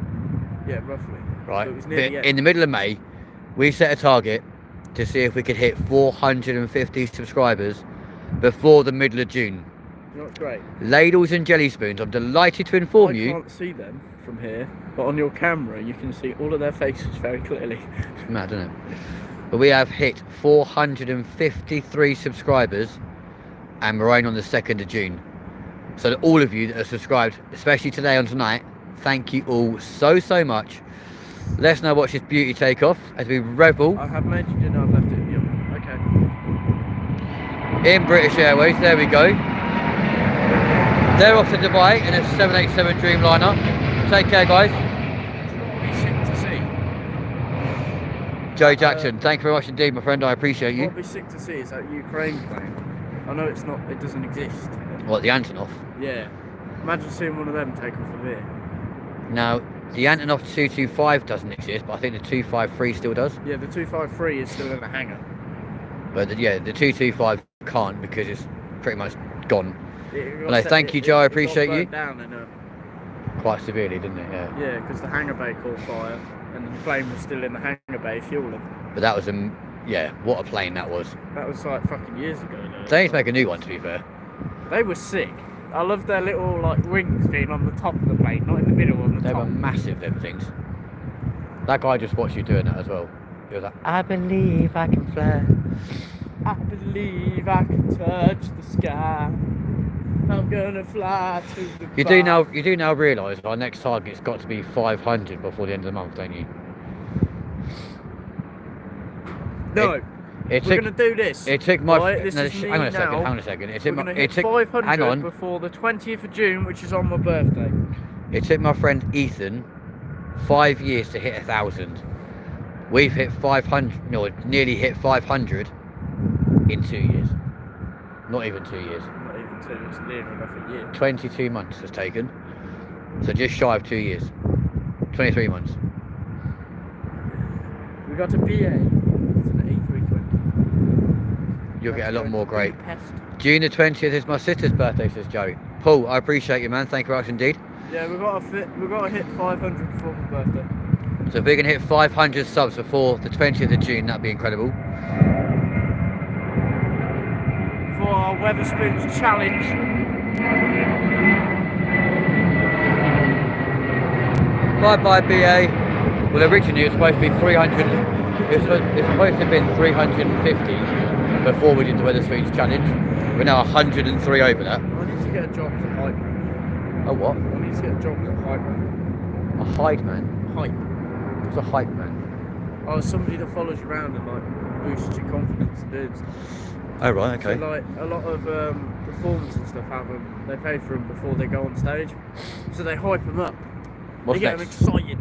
Yeah, roughly. Right. So it was near the end. In the middle of May, we set a target to see if we could hit 450 subscribers before the middle of June. You know what's great? Ladles and jelly spoons, I'm delighted to inform you. I can't see them from here, but on your camera you can see all of their faces very clearly. It's mad, isn't it? But we have hit 453 subscribers and we're only on the 2nd of June. So to all of you that are subscribed, especially today and tonight, thank you all so much. Let's now watch this beauty take off as we revel. I have made you dinner, I've left it in you. Okay. In British Airways, there we go. They're off to Dubai in a 787 Dreamliner. Take care, guys. Do you know what would be sick to see? Joe Jackson, thank you very much indeed, my friend. I appreciate you. What would be sick to see is that Ukraine plane. I know it's not, it doesn't exist. What, the Antonov? Yeah. Imagine seeing one of them take off from here. Now, the Antonov 225 doesn't exist, but I think the 253 still does. Yeah, the 253 is still in the hangar. But yeah, the 225 can't because it's pretty much gone. No, thank you, Joe. I appreciate you. Down in quite severely, didn't it? Yeah. Yeah, because the hangar bay caught fire, and the plane was still in the hangar bay fueling. But that was yeah, what a plane that was. That was like fucking years ago. They need to make a new one, to be fair. They were sick. I love their little like wings being on the top of the plane, not in the middle on the top. They were massive, them things. That guy just watched you doing that as well. He was like, I believe I can fly. I believe I can touch the sky. I'm gonna fly to the You do now realise our next target's got to be 500 before the end of the month, don't you? No. We're gonna do this. It took my. Right, hang on a second. Hang on a second. It took we're my. It took 500 hang on. before the 20th of June, which is on my birthday. It took my friend Ethan 5 years to hit 1,000. We've hit 500. No, nearly hit 500 in 2 years. Not even 2 years. Not even 2. It's near enough a year. 22 months has taken. So just shy of 2 years. 23 months. We got a BA. You'll get a lot more great. June the 20th is my sister's birthday, says Joey. Paul, I appreciate you, man. Thank you very much indeed. Yeah, we've got to hit 500 before my birthday. So if we can hit 500 subs before the 20th of June, that'd be incredible. For our Weatherspoons challenge. Bye, BA. Well, originally it was supposed to be 300. It's supposed to have been 350 before we did the Weatherspoons challenge. We're now 103 over that. I need to get a job as a hype man. A what? I need to get a job as a hype man. A hype man? Hype. What's a hype man? Oh, somebody that follows you around and like boosts your confidence and doing stuff. Oh right, okay. So like a lot of performers and stuff have them. They pay for them before they go on stage, so they hype them up. What's they get next? them excited.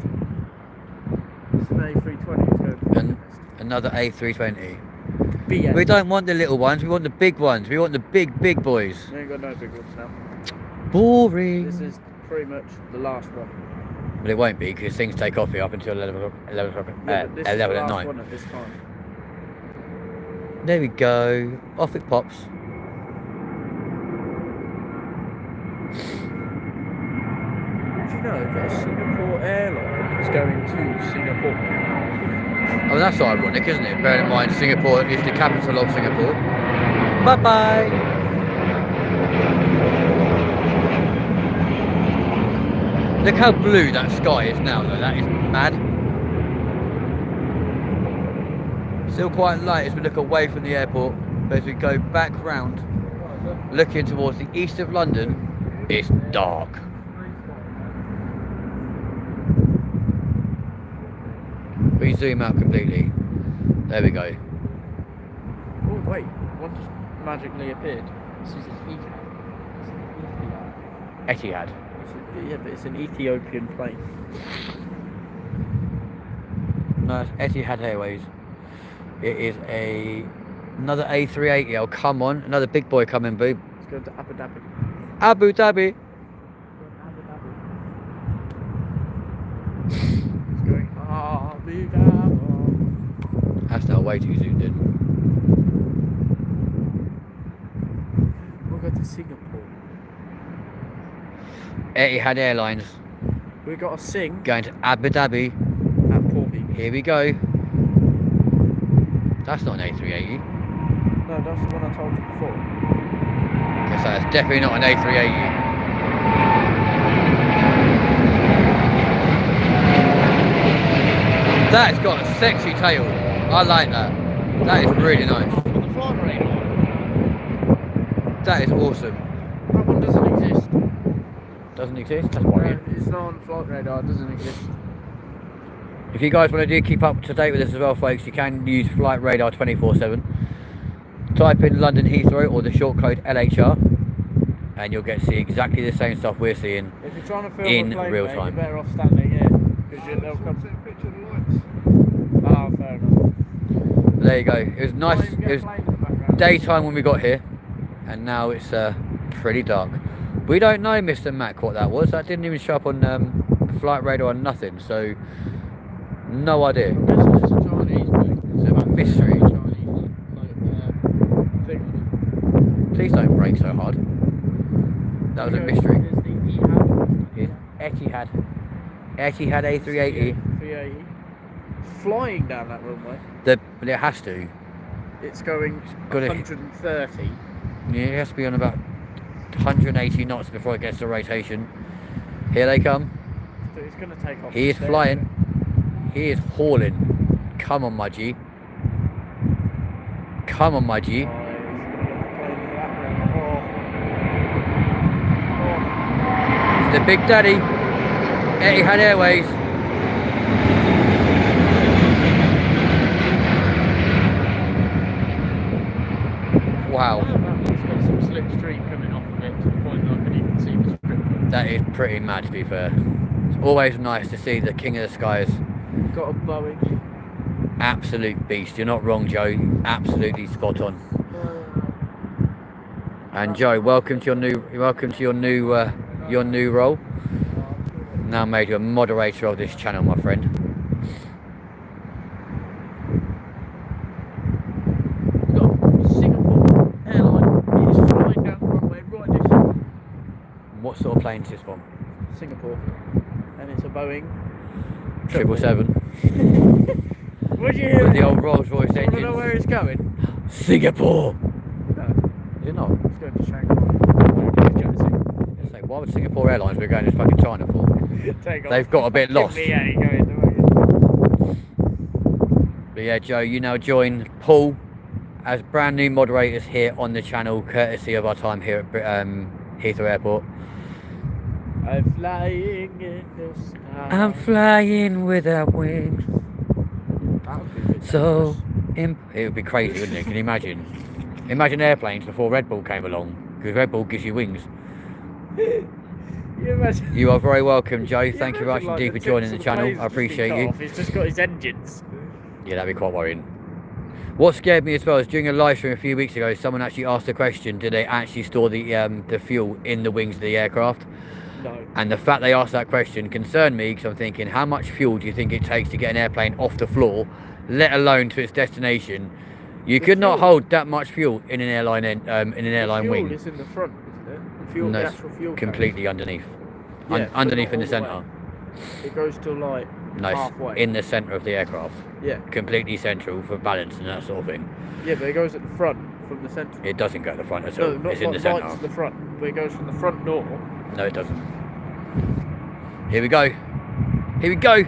It's an A320. It's going to And another A320. BS. We don't want the little ones. We want the big ones. We want the big boys. We ain't got no big ones now. Boring. This is pretty much the last one. But it won't be because things take off here up until 11 o'clock. 11 o'clock. Yeah, but this is 11 the at last night. one at this time. There we go. Off it pops. Did you know that a Singapore airline is going to Singapore? Oh, that's ironic, isn't it? Bearing in mind, Singapore is the capital of Singapore. Bye-bye. Look how blue that sky is now, though. That is mad. Still quite light as we look away from the airport. But as we go back round, looking towards the east of London, it's dark. We zoom out completely. There we go. Oh wait, one just magically appeared. This is an Etihad. Yeah, but it's an Ethiopian plane. No, it's Etihad Airways. It is another A380. Oh, come on. Another big boy coming, boob. It's going to Abu Dhabi. Abu Dhabi. It's going Abu Dhabi. That's now way too zoomed in. We'll go to Singapore. Etihad Airlines We got to sing going to Abu Dhabi. at Porby. Here we go. That's not an A380. No, that's the one I told you before. Okay, so that's definitely not an A380. That's got a sexy tail. I like that. That is really nice. On the flight radar. That is awesome. That one doesn't exist. Doesn't exist? That's No, worrying. it's not on flight radar. It doesn't exist. If you guys want to keep up to date with this as well, folks, you can use Flight Radar 24/7. Type in London Heathrow or the short code LHR, and you'll get to see exactly the same stuff we're seeing. If you're trying to film In a plane, real mate, time. you're better off standing here because they'll come. Picture the lights. Ah, fair enough. But there you go. It was nice. Can't even get It a was plane in the background. daytime when we got here, and now it's pretty dark. We don't know, Mr. Mac, what that was. That didn't even show up on Flight Radar or nothing, so no idea. This is a Chinese thing. It's a mystery. Chinese thing. Please don't break so hard. That was a mystery. There's the It's Etihad A380. V80 flying down that runway. But it has to. It's going gotta- 130. Yeah, it has to be on about 180 knots before it gets to rotation. Here they come. So it's going to take off. He is there. flying. He is hauling. Come on, my G. Come on, my G. Oh, it's gonna get the plane in the background. Oh. It's the Big Daddy. Etihad Airways. Wow. It's got some slipstream coming off of it to the point that I can even see the strip. That is pretty mad, to be fair. It's always nice to see the King of the Skies. Got a Boeing. Absolute beast. You're not wrong, Joe. Absolutely spot on. And Joe, welcome to your new role. Now made you a moderator of this channel, my friend. Singapore airline is flying down the runway right next. What sort of plane is this from? Singapore, and it's a Boeing 777. What do you hear? With the old Rolls Royce I don't know where engines. it's going. Singapore! No, Is it not? it's going to Shanghai. It's like, why would Singapore Airlines be going to fucking China for? Take off. They've got a bit lost. Yeah, going the But yeah, Joe, you now join Paul as brand new moderators here on the channel, courtesy of our time here at Heathrow Airport. I'm flying in the sky. I'm flying without wings. That would be a bit So, it would be crazy, wouldn't it? Can you imagine? Imagine airplanes before Red Bull came along, because Red Bull gives you wings. You imagine. You are very welcome, Joe. You Thank you very much imagine, indeed like, for the joining tips the of channel. planes I just been appreciate cut you. off. He's just got his engines. Yeah, that'd be quite worrying. What scared me as well is during a live stream a few weeks ago, someone actually asked the question, did they actually store the fuel in the wings of the aircraft? No. And the fact they asked that question concerned me, because I'm thinking, how much fuel do you think it takes to get an airplane off the floor, let alone to its destination? You could not hold that much fuel in an airline The fuel wing. is in the front, isn't it? The fuel, No, the it's actual fuel completely underneath. Yeah, but Underneath not in the all the centre. It goes to like No, it's halfway. in the centre of the aircraft. Yeah. Completely central for balance and that sort of thing. Yeah, but it goes at the front from the centre. It doesn't go at the front at No, all. not It's in like the right centre. to the front, but it goes from the front door. No, it doesn't. Here we go. Here we go.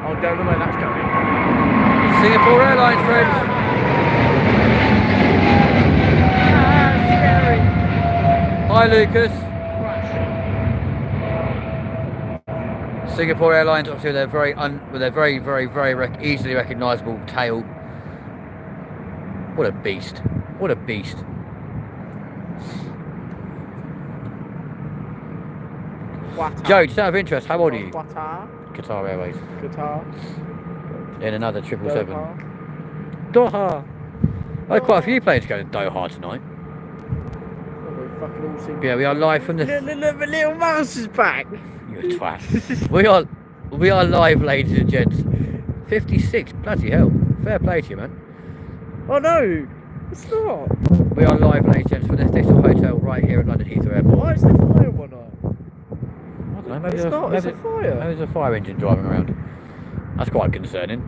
Oh, don't know where that's going. Singapore Airlines, friends. Scary. Hi, Lucas. Crash. Singapore Airlines, obviously, they're very easily recognisable tail. What a beast! What a beast! Qatar. Joe, just out of interest, how old are you? Qatar. Qatar Airways. Qatar. In another 777. Doha. Doha. I had quite a few planes going to Doha tonight. Oh, we fucking all seen. Yeah, we are live from the. Little mouse is back. You twat. we are live, ladies and gents. 56, bloody hell. Fair play to you, man. Oh no, it's not. We are live, ladies and gents, from the Thistle Hotel right here at London Heathrow Airport. Why is there fire one on? I don't know, maybe It's not. It's a fire. Maybe there's a fire engine driving around. That's quite concerning.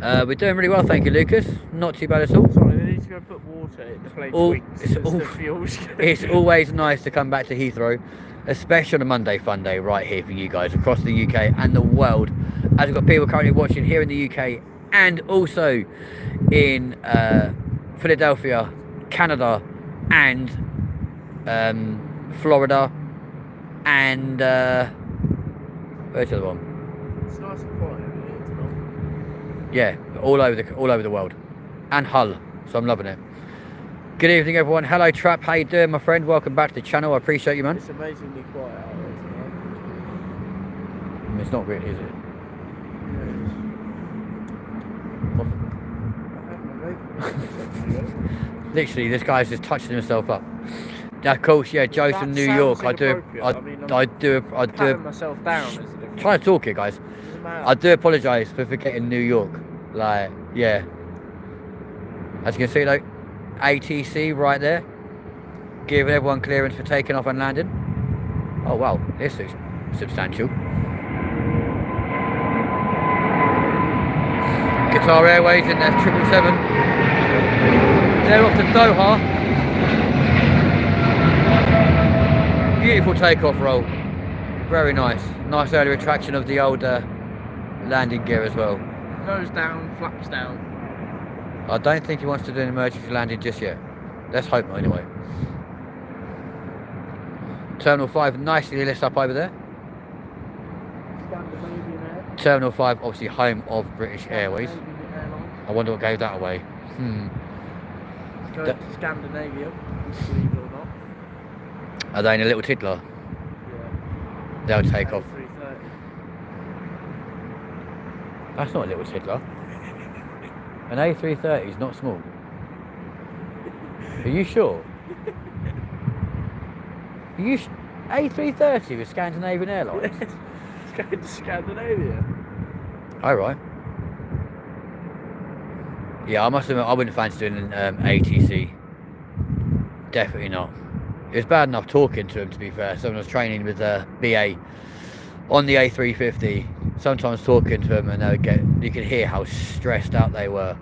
We're doing really well, thank you, Lucas. Not too bad at all. Sorry, they need to go put water in the plane's wings. It's always nice to come back to Heathrow, especially on a Monday Funday right here for you guys across the UK and the world. As we've got people currently watching here in the UK and also in Philadelphia, Canada, and Florida, and where's the other one? It's nice and quiet over here tonight. Yeah, all over the world, and Hull. So I'm loving it. Good evening, everyone. Hello, Trap. How you doing, my friend? Welcome back to the channel. I appreciate you, man. It's amazingly quiet out there tonight. It's not really, is it? Literally, this guy's just touching himself up. Now, of course, yeah, Joe's from New York. I do Patting myself down, isn't it? trying to talk here, guys. Doesn't matter. I do apologise for forgetting New York. Like, yeah. As you can see, like, ATC right there, giving everyone clearance for taking off and landing. Oh wow, this is substantial. Qatar Airways in their 777. They're off to Doha. Beautiful takeoff roll. Very nice. Nice early retraction of the old landing gear as well. Nose down, flaps down. I don't think he wants to do an emergency landing just yet. Let's hope not, anyway. Terminal 5 nicely lit up over there. Scandinavian Air. Terminal 5, obviously home of British Airways. Scandinavian Airlines. I wonder what gave that away. It's going to Scandinavia, believe it or not. Are they in a little tiddler? Yeah. They'll take off. A330. That's not a little tiddler. An A330 is not small. Are you sure? Are you A330 with Scandinavian Airlines? It's going to Scandinavia. Oh, right. Yeah, I must admit, I wouldn't fancy doing an ATC. Definitely not. It was bad enough talking to him, to be fair. Someone was training with BA on the A350. Sometimes talking to them, and they would you could hear how stressed out they were.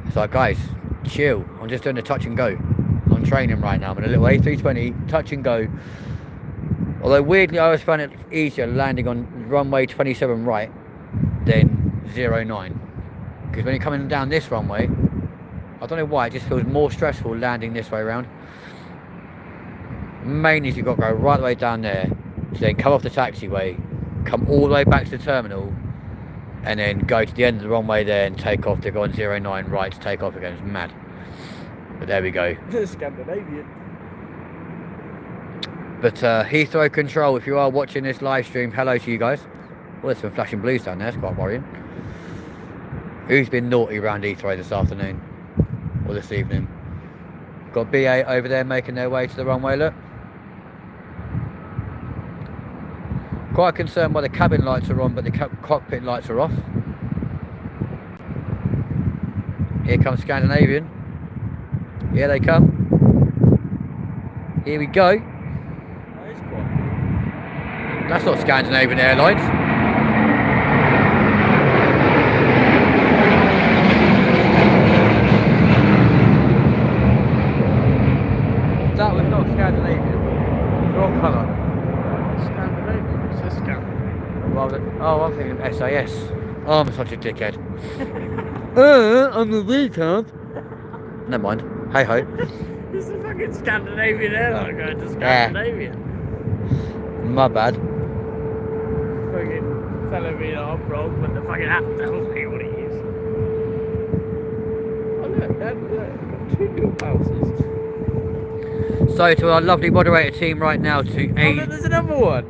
It's like, guys, chill. I'm just doing a touch and go. I'm training right now. I'm in a little A320, touch and go. Although weirdly, I always found it easier landing on runway 27 right than 09. Because when you're coming down this runway, I don't know why, it just feels more stressful landing this way around. Mainly you've got to go right the way down there, to then come off the taxiway, come all the way back to the terminal, and then go to the end of the runway there and take off to go on 09 right to take off again. It's mad. But there we go. Scandinavian. But Heathrow Control, if you are watching this live stream, hello to you guys. Well, there's some flashing blues down there, it's quite worrying. Who's been naughty around Heathrow this afternoon? Or this evening? Got BA over there making their way to the runway, look. Quite concerned why the cabin lights are on, but the cockpit lights are off. Here comes Scandinavian. Here they come. Here we go. That's not Scandinavian Airlines. That was not Scandinavian. Wrong colour. Scandinavian. It's a scam. Oh, I'm thinking of SAS. Oh, I'm such a dickhead. I'm a retard. Never mind. Hey ho. It's a fucking Scandinavian airline going to Scandinavia. My bad. Fucking telling me that I'm wrong, but the fucking app tells me what it is. Oh look, got 2 milk houses. So to our lovely moderator team right now to Oh look, there's another one.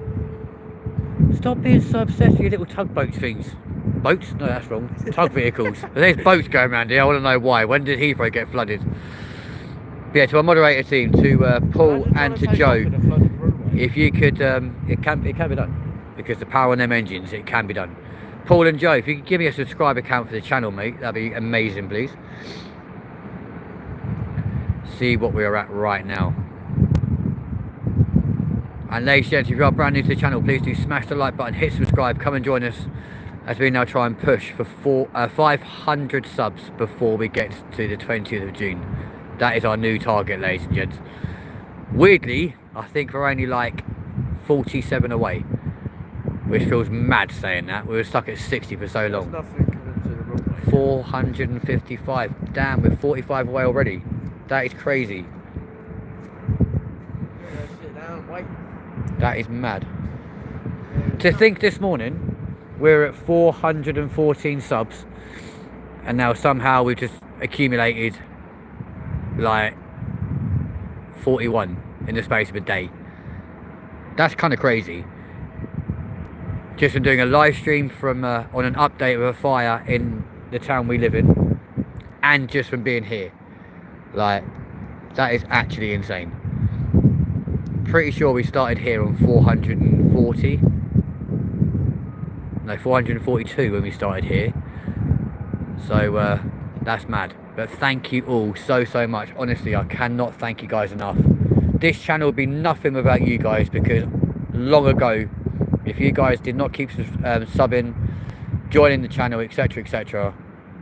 Stop being so obsessed with your little tugboat things. Boats? No, that's wrong. Tug vehicles. There's boats going around here. I want to know why. When did Heathrow get flooded? But yeah, to our moderator team, to Paul and to Joe, if you could, it can be done because the power on them engines, it can be done. Paul and Joe, if you could give me a subscriber count for the channel, mate, that'd be amazing, please. See what we are at right now. And ladies and gents, if you are brand new to the channel, please do smash the like button, hit subscribe, come and join us as we now try and push for 500 subs before we get to the 20th of June. That is our new target, ladies and gents. Weirdly, I think we're only like 47 away, which feels mad saying that. We were stuck at 60 for so long. 455. Damn, we're 45 away already. That is crazy. That is mad. To think this morning we're at 414 subs and now somehow we've just accumulated like 41 in the space of a day. That's kind of crazy. Just from doing a live stream from on an update of a fire in the town we live in, and just from being here. Like, that is actually insane. Pretty sure we started here on 440. No, 442 when we started here. So that's mad. But thank you all so much. Honestly, I cannot thank you guys enough. This channel would be nothing without you guys, because long ago, if you guys did not keep subbing, joining the channel, etc, etc,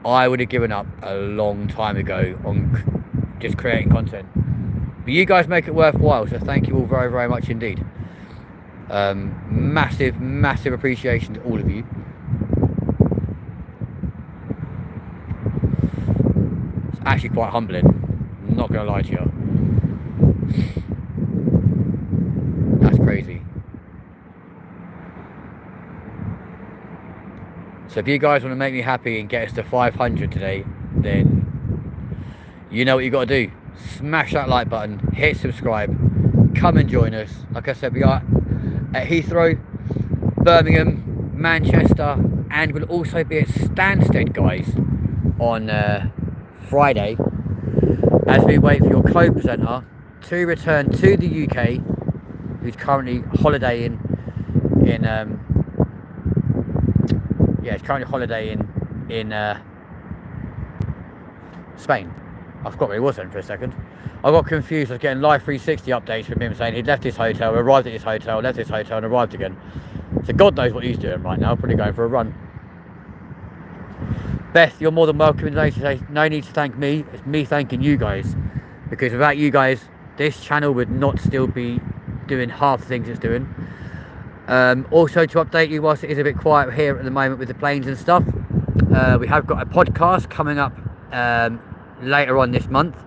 I would have given up a long time ago on just creating content. But you guys make it worthwhile, so thank you all very much indeed. Massive appreciation to all of you. It's actually quite humbling, I'm not gonna lie to you. That's crazy. So if you guys want to make me happy and get us to 500 today, then you know what you got to do. Smash that like button, hit subscribe, come and join us. Like I said, we are at Heathrow, Birmingham, Manchester, and we'll also be at Stansted, guys, on Friday, as we wait for your co-presenter to return to the UK, who's currently holidaying in Spain. I forgot where he was then for a second. I got confused. I was getting live 360 updates from him saying he'd left his hotel, arrived at his hotel, left his hotel and arrived again. So God knows what he's doing right now, probably going for a run. Beth, you're more than welcome. No need to thank me. It's me thanking you guys, because without you guys, this channel would not still be doing half the things it's doing. Also to update you, whilst it is a bit quiet here at the moment with the planes and stuff, we have got a podcast coming up later on this month,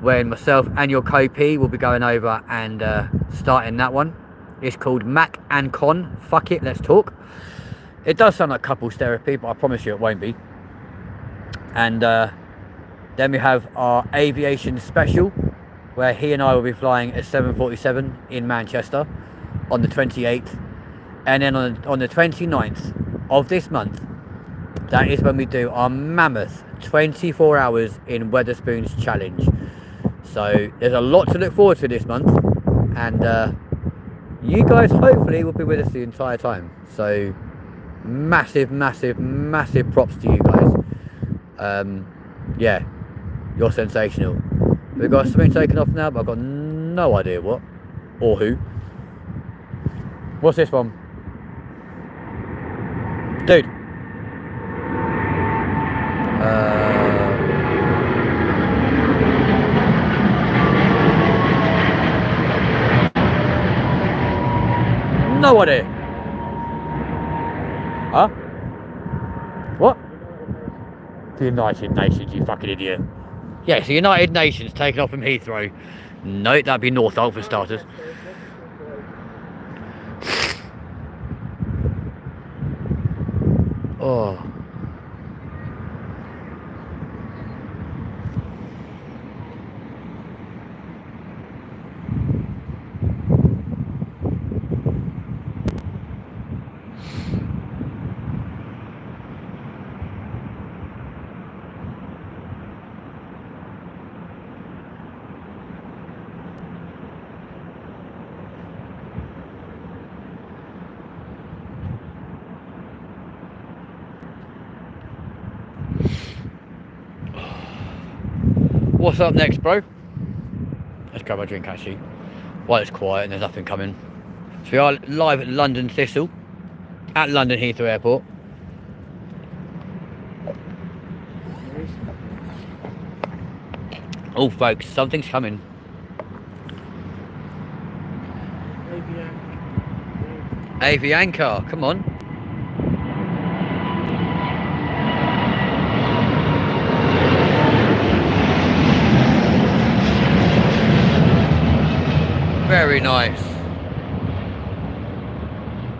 when myself and your co-P will be going over and starting that one. It's called Mac and Con, fuck it, let's talk. It does sound like couples therapy, but I promise you it won't be. And then we have our aviation special, where he and I will be flying a 747 in Manchester on the 28th. And then on the 29th of this month, that is when we do our mammoth 24 hours in Wetherspoons challenge. So there's a lot to look forward to this month, and you guys hopefully will be with us the entire time. So massive props to you guys. Yeah, you're sensational. We've got something taken off now, but I've got no idea what or who. What's this one? Dude. No idea. Huh? What? The United Nations, you fucking idiot. Yes, the United Nations taken off from Heathrow. No, that'd be Northolt for starters. Oh. What's up next, bro? Let's grab a drink actually. While it's quiet and there's nothing coming. So we are live at London Thistle, at London Heathrow Airport. Oh folks, something's coming. Avianca, come on. Very nice.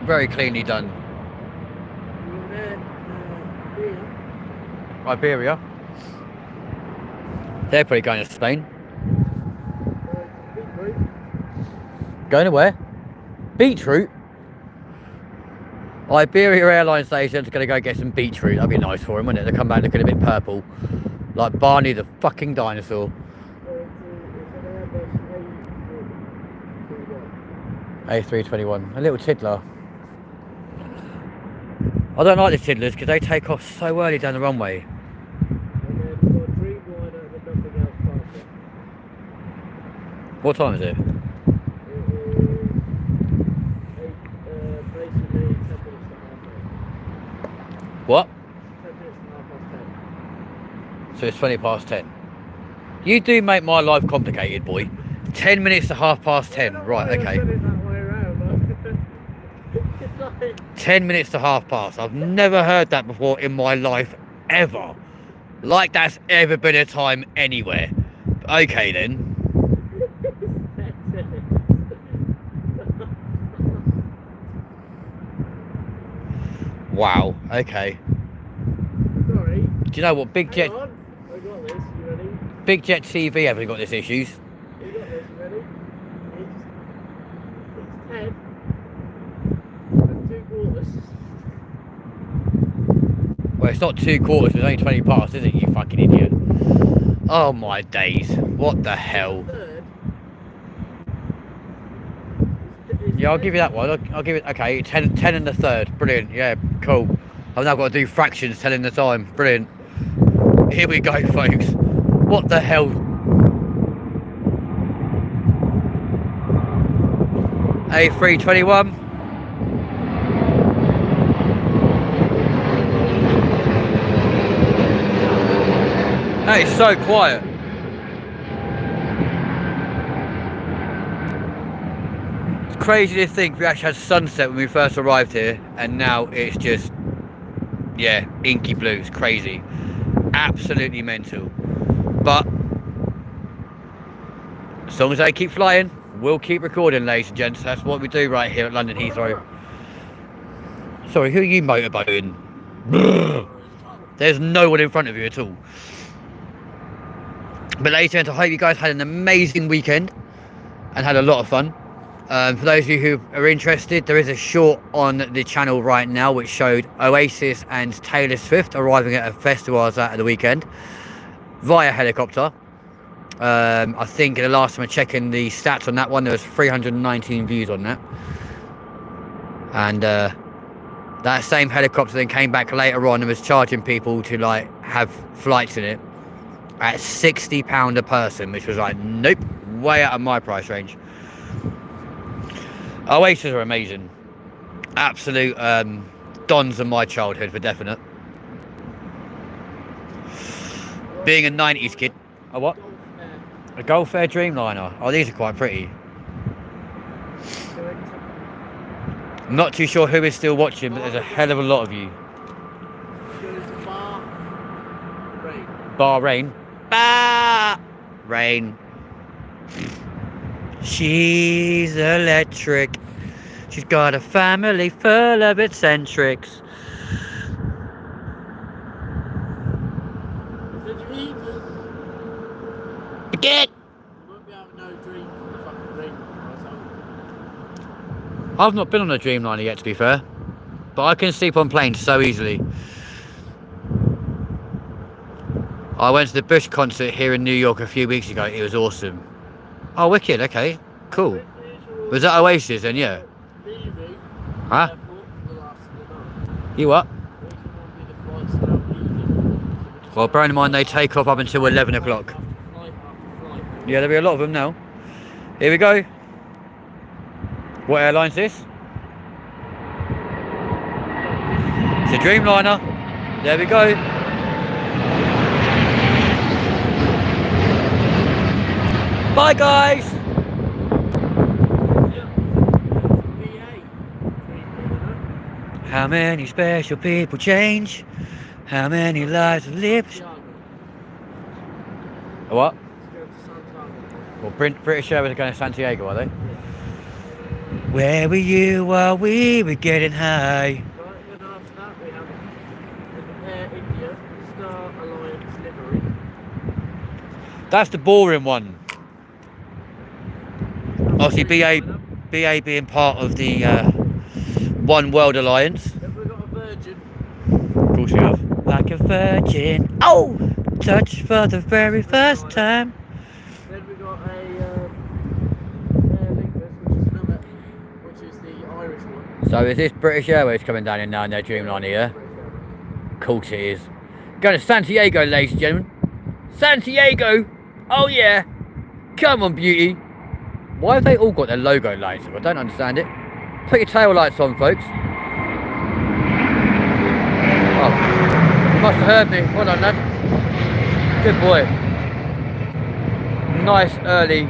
Very cleanly done. Iberia. They're probably going to Spain. Going to where? Beetroot? Iberia Airline Station's going to go get some beetroot. That'd be nice for him, wouldn't it? They come back looking a bit purple. Like Barney the fucking dinosaur. A321, a little tiddler. I don't like the tiddlers because they take off so early down the runway. What time is it? What? 10 minutes to 10:30. So it's 20 past 10. You do make my life complicated, boy. 10 minutes to 10:30. Right, okay. 10 minutes to 10:30. I've never heard that before in my life, ever. Like that's ever been a time anywhere. Okay then. Wow, okay. Sorry. Do you know what Big Jet... I got this, you ready? Big Jet TV haven't got this issues. You got this, you ready? It's 10 and 2/4. Well, it's not 2/4, it's only 20 past, is it, you fucking idiot? Oh my days, what the hell? Yeah, I'll give you that one. I'll give it, okay, 10 and the third. Brilliant, yeah, cool. I've now got to do fractions telling the time. Brilliant. Here we go, folks. What the hell? A321. That is so quiet. It's crazy to think we actually had sunset when we first arrived here, and now it's just, yeah, inky blue. It's crazy. Absolutely mental. But as long as they keep flying, we'll keep recording, ladies and gents. That's what we do right here at London Heathrow. Sorry, who are you motorboating? There's no one in front of you at all. But ladies and gentlemen, I hope you guys had an amazing weekend and had a lot of fun. For those of you who are interested, there is a short on the channel right now which showed Oasis and Taylor Swift arriving at a festival I was at the weekend via helicopter. I think the last time I checked in the stats on that one, there was 319 views on that. And that same helicopter then came back later on and was charging people to like have flights in it at £60 a person, which was like, nope, way out of my price range. Oasis are amazing. Absolute dons of my childhood for definite. Being a 90s kid. A what? A Gulf Air Dreamliner. Oh, these are quite pretty. I'm not too sure who is still watching, but there's a hell of a lot of you. Bahrain. Bahrain. She's electric. She's got a family full of eccentrics. Again. I've not been on a Dreamliner yet, to be fair, but I can sleep on planes so easily. I went to the Bush concert here in New York a few weeks ago. It was awesome. Oh, wicked. Okay, cool. Was that Oasis then? Yeah. Huh? You what? Well, bearing in mind they take off up until 11 o'clock. Yeah, there'll be a lot of them now. Here we go. What airline's this? It's a Dreamliner. There we go. Bye, guys. How many special people change? How many lives are lived? A what? Well, British Airways are going to Santiago, are they? Where were you while we were getting high? Right, then after that we have Air India, Star Alliance livery. That's the boring one. Obviously, BA being part of the One World Alliance. Then we've got a Virgin. Of course we have. Like a virgin. Oh! Touch for the very first time. Then we've got a which is the Irish one. So is this British Airways coming down in now in their Dreamliner, yeah? Of course it is. Going to Santiago, ladies and gentlemen. Santiago! Oh yeah! Come on, beauty! Why have they all got their logo lights up? I don't understand it. Put your tail lights on, folks. Oh, you must have heard me. Well done, lad. Good boy. Nice early,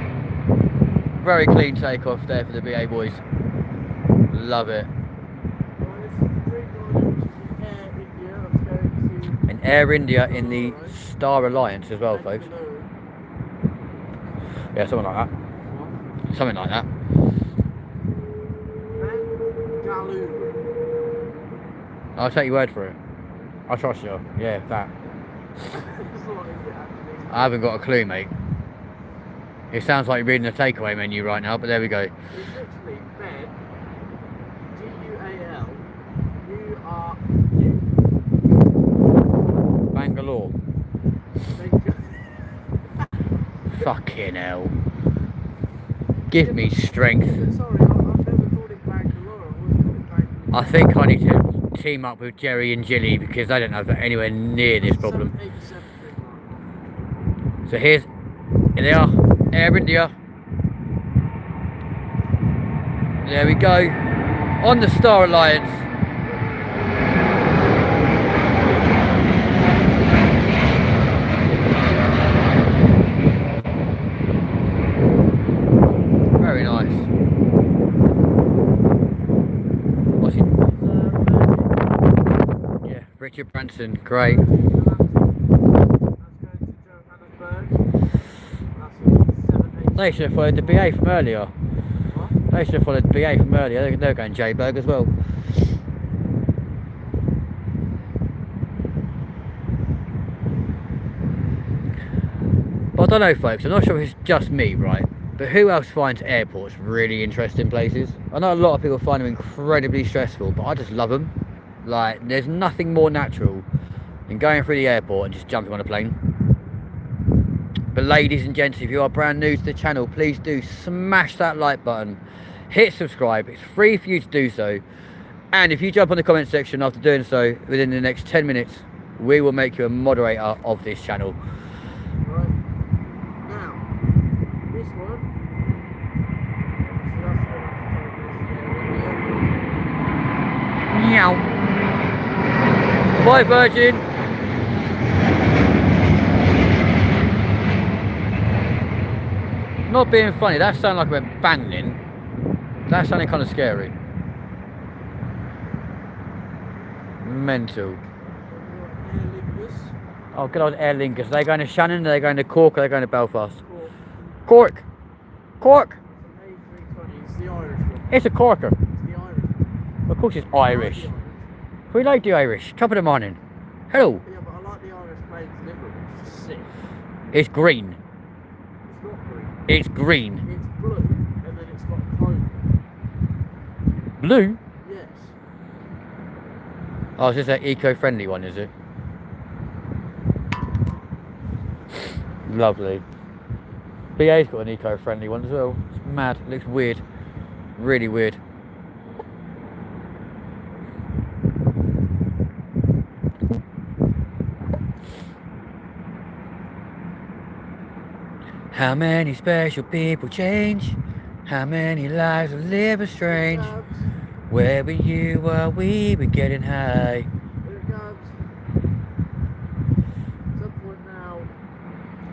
very clean takeoff there for the BA boys. Love it. And Air India in the Star Alliance as well, folks. Yeah, something like that. Something like that. I'll take your word for it. I trust you. Yeah, that. I haven't got a clue, mate. It sounds like you're reading the takeaway menu right now, but there we go. It's literally bed, G-U-A-L, U-R-U. Bangalore. Fucking hell. Give me strength. Sorry, I've never called it Bangalore. I've always called it Bangalore. I think I need to team up with Jerry and Jilly because they don't have anywhere near this problem. So here they are, Air India. There we go, on the Star Alliance. Very nice. What's it? Yeah, Richard Branson, great. They should have followed the BA from earlier. What? They should have followed the BA from earlier. They're going J-Berg as well. don't know, folks. I'm not sure if it's just me, right? But who else finds airports really interesting places? I know a lot of people find them incredibly stressful, but I just love them. Like, there's nothing more natural than going through the airport and just jumping on a plane. But ladies and gents, if you are brand new to the channel, please do smash that like button. Hit subscribe. It's free for you to do so. And if you jump on the comment section after doing so, within the next 10 minutes, we will make you a moderator of this channel. Right. Now, this one. Meow. Bye, Virgin. Not being funny, that sounded like it went banging. That sounded kind of scary. Mental. Oh, good old Aer Lingus. Are they going to Shannon? Are they going to Cork? Or are they going to Belfast? Cork. Cork. It's the Irish one. It's a Corker. It's the Irish one. Of course it's Irish. We like the Irish. Top of the morning. Hello. Yeah, but I like the Irish planes livery. It's just sick. It's green. It's not green. It's green. It's blue, and then it's got clover. Blue? Yes. Oh, is this an eco-friendly one, is it? Lovely. BA's got an eco-friendly one as well. It's mad. It looks weird. Really weird. How many special people change? How many lives will live as strange? Where were you while we were getting high? Here it comes. Some point now.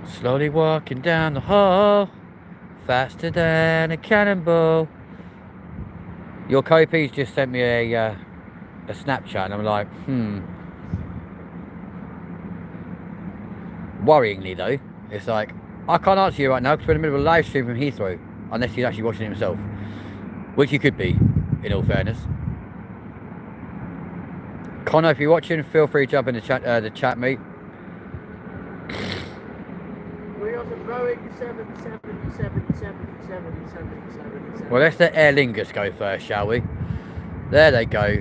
Slowly walking down the hall, faster than a cannonball. Your co-P's just sent me a Snapchat, and I'm like, Worryingly though, it's like, I can't answer you right now because we're in the middle of a live stream from Heathrow, unless he's actually watching it himself, which he could be, in all fairness. Connor, if you're watching, feel free to jump in the chat, mate. We are the Boeing 777. Well, let's let Aer Lingus go first, shall we? There they go.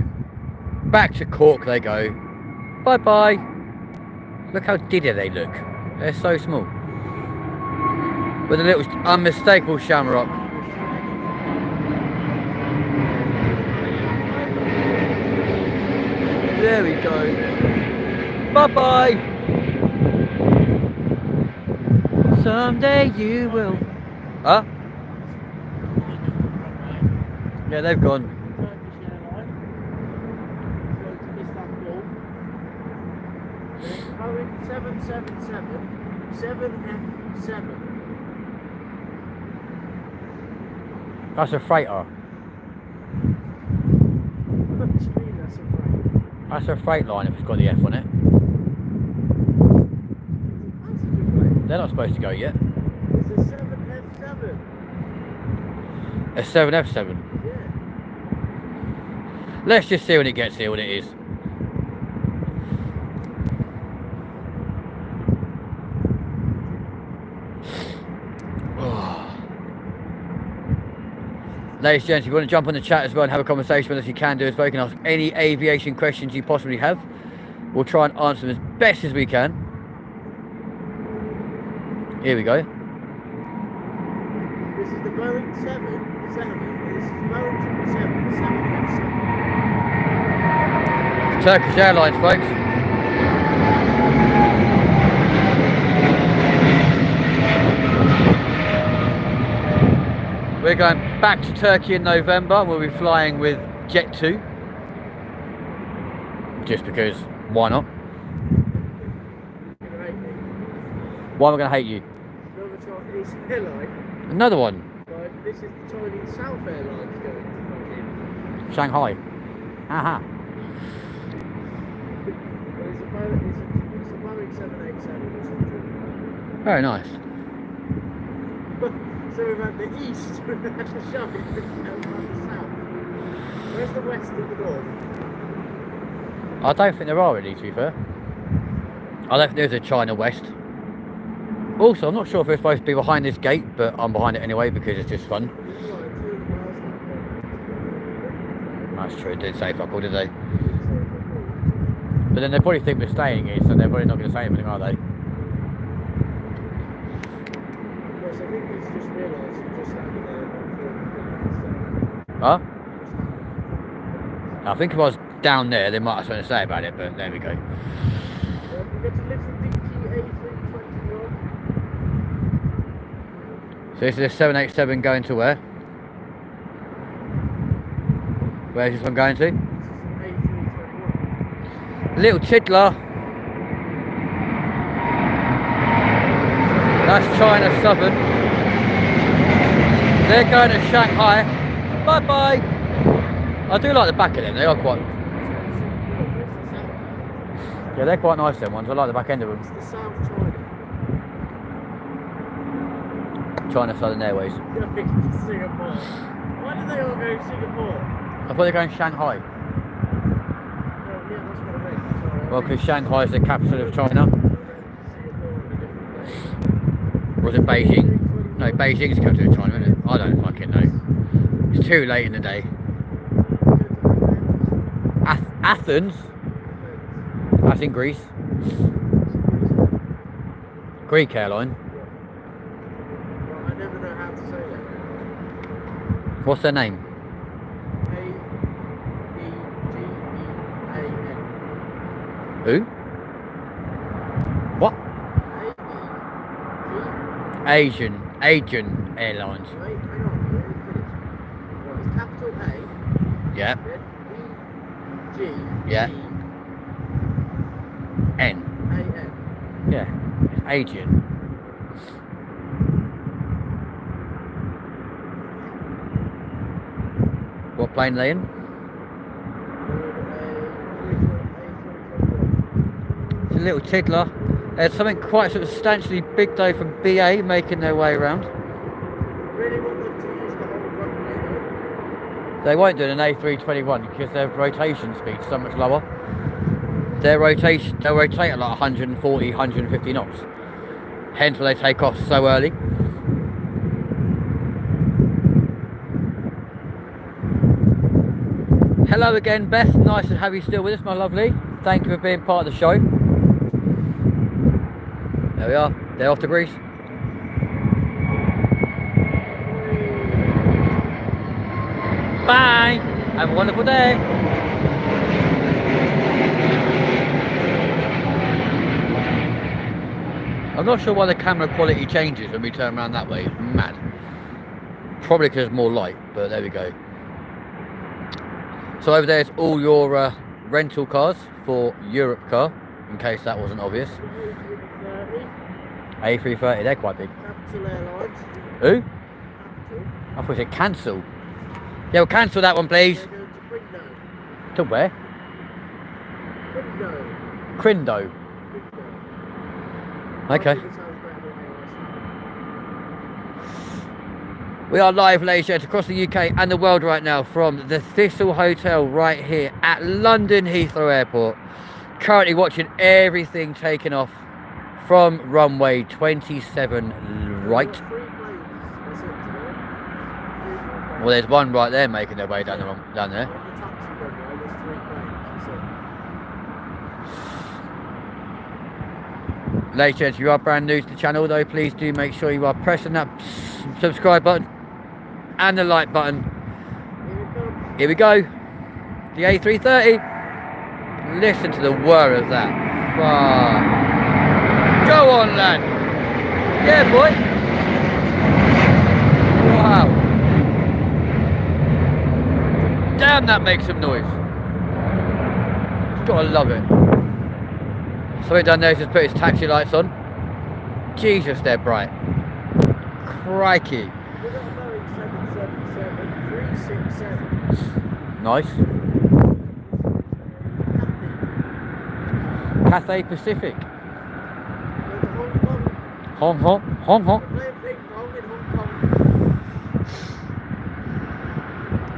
Back to Cork they go. Bye-bye. Look how diddy they look. They're so small. With a little unmistakable shamrock. There we go. Bye-bye. Someday you will. Huh? Yeah, they've gone. Boeing 777 7F7. That's a freighter. What do you mean that's a freight? That's a freight line if it's got the F on it. That's a good plane. They're not supposed to go yet. It's a 7F7. A 7F7. Yeah. Let's just see when it gets here what it is. Ladies and gents, if you want to jump on the chat as well and have a conversation with us, you can do as well. You can ask any aviation questions you possibly have. We'll try and answer them as best as we can. Here we go. This is the Boeing 7. This is Boeing 777 7F7. It's Turkish Airlines, folks. We're going back to Turkey in November. We'll be flying with Jet 2. Just because, why not? You're gonna hate me. Why am I going to hate you? Another Chinese airline. Another one. But this is the Chinese South Airlines going to fucking. Shanghai. Haha. It's a Boeing 787 or something. Very nice. So we've had the east, we've had the south, and we've had the south. Where's the west and the north? I don't think there are any, to be fair. I don't think there's a China West. Also, I'm not sure if we're supposed to be behind this gate, but I'm behind it anyway because it's just fun. That's true, it did say fuck all, did they? But then they probably think we're staying here, so they're probably not going to say anything, are they? Yes, I think he's just realised he just landed there. Huh? I think if I was down there, they might have something to say about it, but there we go. We get to little DTA 321. So this is a 787 going to where? Where's this one going to? This is an A321. Little tiddler. That's China Southern. They're going to Shanghai. Bye bye. I do like the back of them. They are quite. Yeah, they're quite nice. Them ones. I like the back end of them. It's the South China. China Southern Airways. Going to Singapore. Why did they all go to Singapore? I thought they're going Shanghai. Oh, yeah, that's what I meant. Sorry. Well, because Shanghai is the capital of China. Or was it Beijing? No, Beijing's the capital of China, isn't it? I don't fucking know. It's too late in the day. Athens? That's in Greece. Greek airline. Well, I never know how to say that. What's their name? A-E-G-E-A-N. Who? What? Asian Airlines. Wait, hang on, let me finish. Right, it's capital A, Yeah. then E, G, Yeah. E, N. A, N. Yeah. It's Asian. What plane are they in? It's a little tiddler. There's something quite substantially big though from BA making their way around. Really want them to use the whole runway though. They won't do an A321 because their rotation speed's so much lower. They'll rotate at like 140, 150 knots. Hence why they take off so early. Hello again, Beth. Nice to have you still with us, my lovely. Thank you for being part of the show. There we are. They're off to Greece. Bye. Have a wonderful day. I'm not sure why the camera quality changes when we turn around that way. It's mad. Probably because there's more light, but there we go. So over there is all your rental cars for Europe car, in case that wasn't obvious. A330, they're quite big. Capital Airlines. Who? Capital. I thought you said cancel. Yeah, we'll cancel that one, please. They're going to Funday. To where? Funday. Crindo. Okay. We are live, ladies and gentlemen, across the UK and the world right now from the Thistle Hotel right here at London Heathrow Airport. Currently watching everything taken off from runway 27 right. Well, there's one right there making their way down there. Ladies and gentlemen, if you are brand new to the channel though, please do make sure you are pressing that subscribe button and the like button. Here we go. The A330. Listen to the whir of that. Fuck. Go on, lad. Yeah, boy. Wow. Damn, that makes some noise. Gotta love it. Something down there just put his taxi lights on. Jesus, they're bright. Crikey. Nice. Cathay Pacific. Hong Kong. Hong Kong.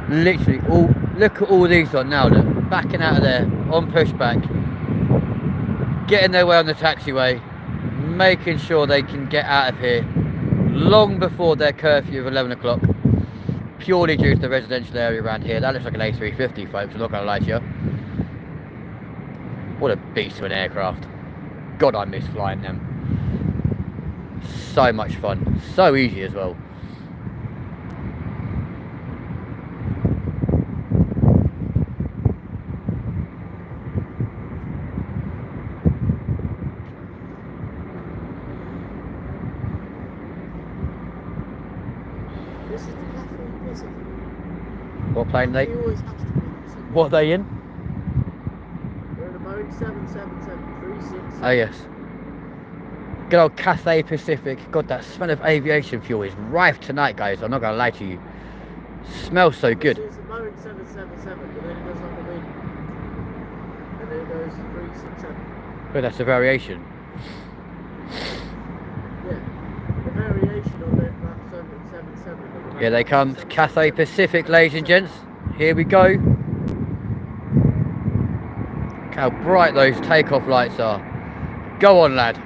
Literally, look at all these on now. Look, backing out of there on pushback. Getting their way on the taxiway. making sure they can get out of here long before their curfew of 11 o'clock. Purely due to the residential area around here. That looks like an A350, folks, I'm not going to lie to you. What a beast of an aircraft. God, I miss flying them. So much fun. So easy as well. This is the platform, this is What plane they? He always has to be this. What are they in? We're in a Boeing 777-36. Oh yes. Good old Cathay Pacific. God, that smell of aviation fuel is rife tonight, guys. I'm not going to lie to you. Smells so good. It's a Boeing 777, but then it does like the wind. And then it goes 367. But that's a variation. Yeah. The variation of it, that 777. Here they come. Cathay Pacific, ladies and gents. Here we go. Look how bright those takeoff lights are. Go on, lad.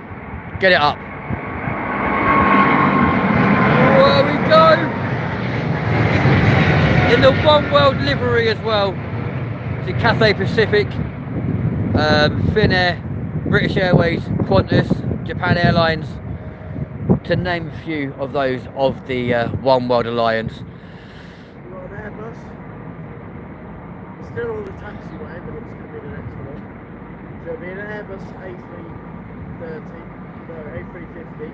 Get it up. There we go. In the One World livery as well. The Cathay Pacific, Finnair, British Airways, Qantas, Japan Airlines, to name a few of those of the One World Alliance. You got an Airbus. It's still on the taxiway, but it's going to be the next one. So it'll be an Airbus A330, no, A350.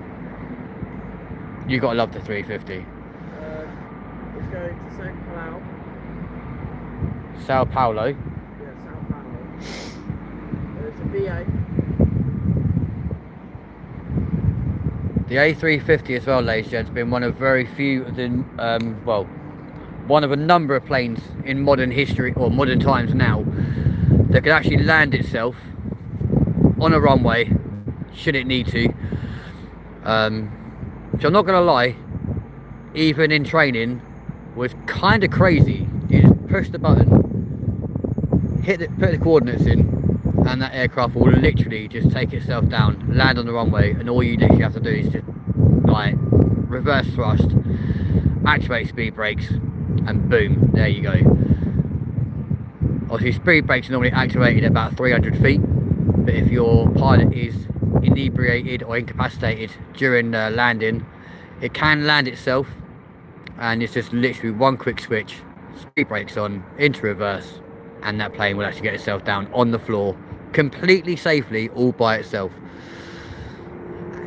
You gotta love the 350. It's going to Sao Paulo. Sao Paulo. Yeah, Sao Paulo. It's a BA. The A350 as well, ladies and gents, been one of very few of the, well, one of a number of planes in modern history, or modern times now, that can actually land itself on a runway, should it need to. Which I'm not going to lie, even in training, was kind of crazy. You just push the button, put the coordinates in, and that aircraft will literally just take itself down, land on the runway, and all you literally have to do is just like reverse thrust, activate speed brakes, and boom, there you go. Obviously speed brakes are normally activated at about 300 feet, but if your pilot is inebriated or incapacitated during landing, it can land itself, and it's just literally one quick switch, speed brakes on, into reverse, and that plane will actually get itself down on the floor completely safely, all by itself.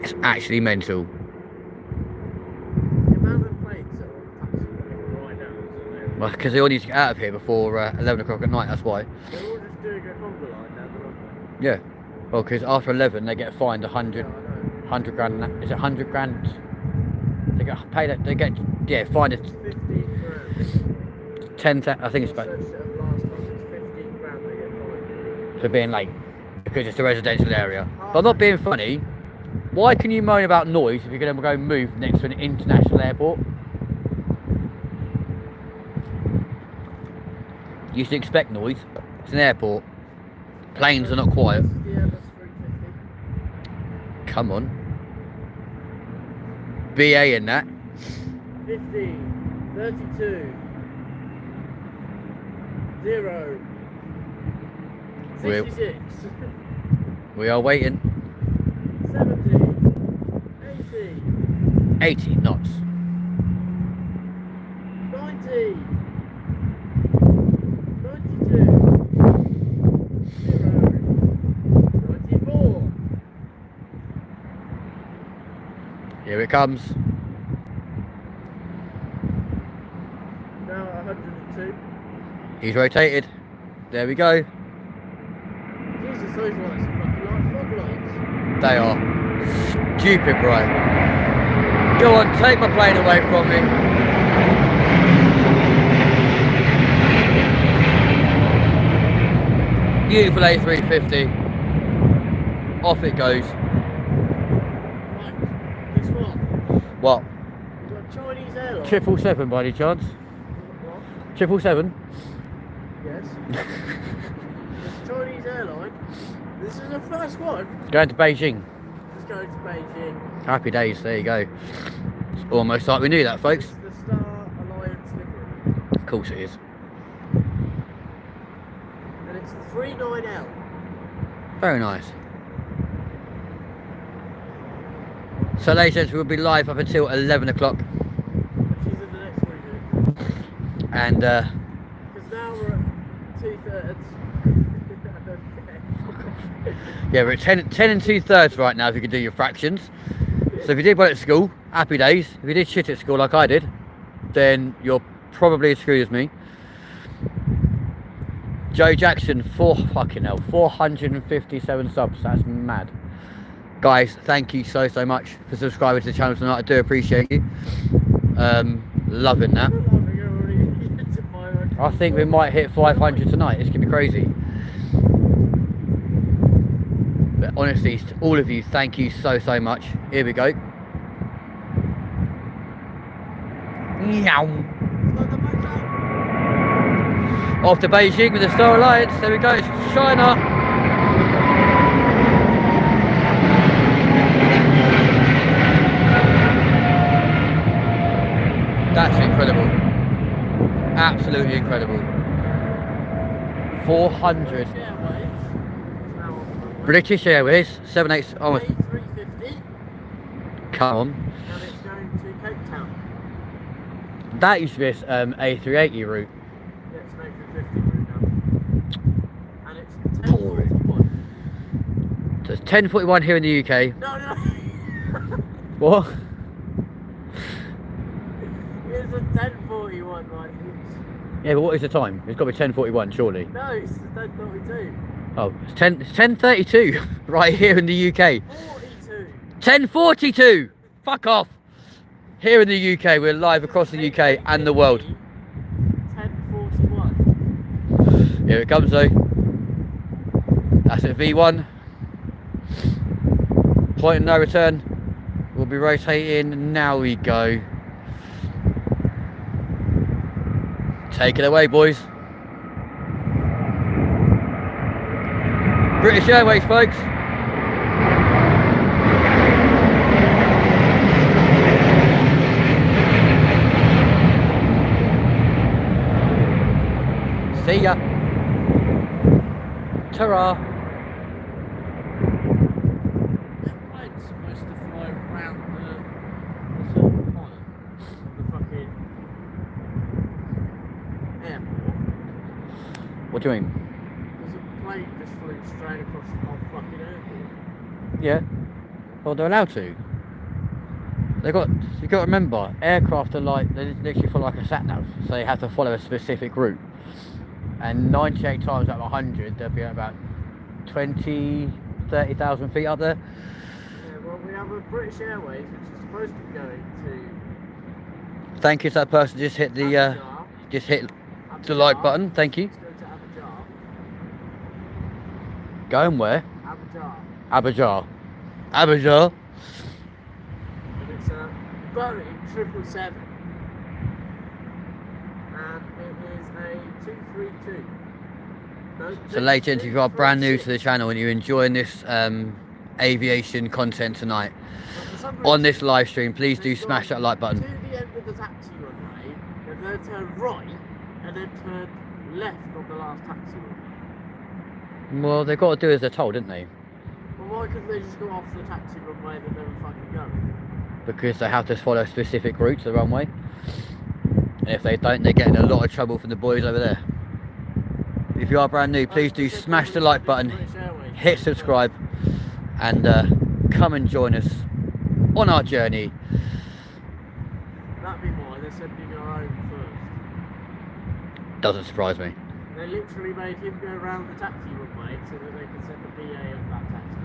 It's actually mental. The amount of planes that are on taxiway right now, isn't it? Well, because they all need to get out of here before 11 o'clock at night, that's why. They're all just doing a conga line now, aren't Yeah. Well, because after 11 they get fined 100 they? Yeah, I know. 100 grand. Is it 100 grand? They get paid. They get, yeah, fined at 15 grand. 10,000. I think it's about, Searched it up last time, it's 15 grand they get fined. for being late because it's a residential area. But I'm not being funny. Why can you moan about noise if you're going to go move next to an international airport? You should expect noise. It's an airport. Planes are not quiet. Yeah, that's 350. Come on. BA in that. 50, 32, 0, We're- 66, We are waiting. 70, 80, 80 knots. 90, 92, 0, 94. Here it comes. Now 102. He's rotated. There we go. Jesus, those lights are fucking like fog lights. They are stupid bright. Go on, take my plane away from me. Beautiful A350. Off it goes. Right, guess what? What? We've got Chinese airlines. 777 by any chance? What? 777? Yes. There's Chinese airline. This is the first one. Going to Beijing. There's go to Beijing. Happy days, there you go. It's almost like we knew that, folks. It's the Star Alliance livery. Of course it is. And it's the 39L. Very nice. So ladies and gents, we'll be live up until 11 o'clock. Which is in the next video. And Because now we're at 2/3. yeah, we're at 10 and 2/3 right now if you can do your fractions. So if you did well at school, happy days. If you did shit at school like I did, then you're probably as screwed as me. Joe Jackson, 457 subs. That's mad. Guys, thank you so much for subscribing to the channel tonight. I do appreciate you. Loving that. I think we might hit 500 tonight. It's gonna be crazy. But honestly, to all of you, thank you so much. Here we go. Meow. Off to Beijing with the Star Alliance. There we go. It's China. That's incredible. Absolutely incredible. 400. British Airways, 78, almost. A350. Come on. And it's going to Cape Town. That used to be this A380 route. Yeah, it's an A350 route now. And it's 10:41. So it's 10:41 here in the UK. No. What? It's a 10:41, right? Yeah, but what is the time? It's got to be 10:41, surely. No, it's 10:42. Oh, it's 10:32 right here in the UK. 42. 10:42. Fuck off. Here in the UK, we're live across the UK and the world. 10:41. Here it comes though. That's at V1. Point of no return. We'll be rotating. Now we go. Take it away, boys. British Airways, folks. See ya. Ta-ra. That plane's supposed to fly around the fucking airport. What do you mean? There's a plane just flew straight across the whole fucking airport. Yeah. Well, they're allowed to. You got to remember, aircraft are like, they literally follow like a sat nav, so they have to follow a specific route. And 98 times out of 100, they'll be at about 30,000 feet up there. Yeah, well, we have a British Airways which is supposed to be going to Thank you to that person just hit the the like button. Thank you. It's going to Abidjan. Going where? Abidjan. Abidjan. And it's a Boeing 777. And it is a 232. No, So ladies and gentlemen, if you are brand new to the channel and you're enjoying this aviation content tonight on this live stream, please do smash that like button. To the end of the taxi runway, and then turn right, and then turn left on the last taxi runway. Well, they've got to do as they're told, didn't they? Well, why couldn't they just go off the taxi runway that they were fucking going? Because they have to follow specific routes of the runway. And if they don't, they get in a lot of trouble from the boys over there. If you are brand new, please do smash the like button, hit subscribe, and come and join us on our journey. That'd be why they're sending our own first. Doesn't surprise me. They literally made him go around the taxi runway so that they could send the BA on that taxi.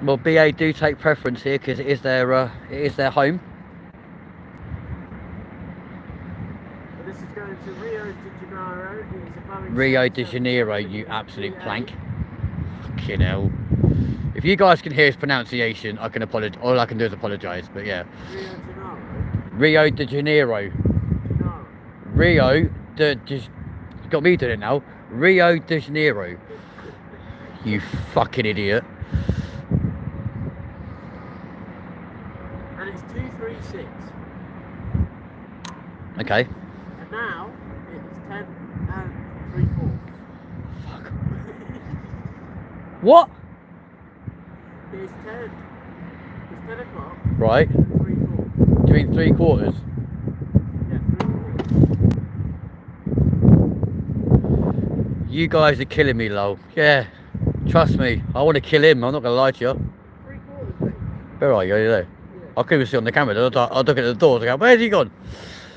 Well, BA do take preference here because it is their home. But this is going to Rio de Janeiro. It is a Boeing Rio de Janeiro, you absolute plank. Fucking hell. If you guys can hear his pronunciation, I can apologise. All I can do is apologise, but yeah. Rio de Janeiro. Rio de Janeiro. Rio de... You got me doing it now. Rio de Janeiro. You fucking idiot. Okay. And now it's 10 and 3/4. Fuck. What? It's 10. It's 10 o'clock Right. and 3/4. Do you mean 3/4? Yeah, 3/4. You guys are killing me, lol. Yeah. Trust me. I want to kill him. I'm not going to lie to you. 3/4, mate. Where are you? Are you there? Yeah. I couldn't even see on the camera. I'll look at the doors. I go, where's he gone?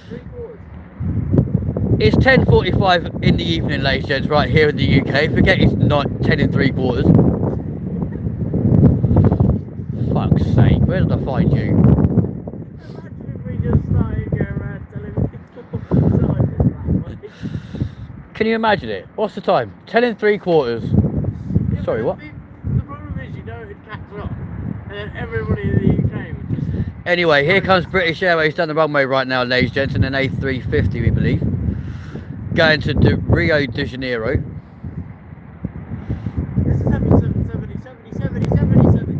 3/4. It's 10:45 in the evening, ladies and gents, right here in the UK. Forget it's not 10 and 3/4. Fuck's sake, where did I find you? Imagine if we just started going around telling people all the time it's that way. Can you imagine it? What's the time? 10 and 3/4. Yeah, Sorry, but what? The problem is you know it'd catch on, and then everybody in the UK would just... Anyway, here comes British Airways down the runway right now, ladies and gents, in an A350, we believe. Going to Rio de Janeiro. This is 77.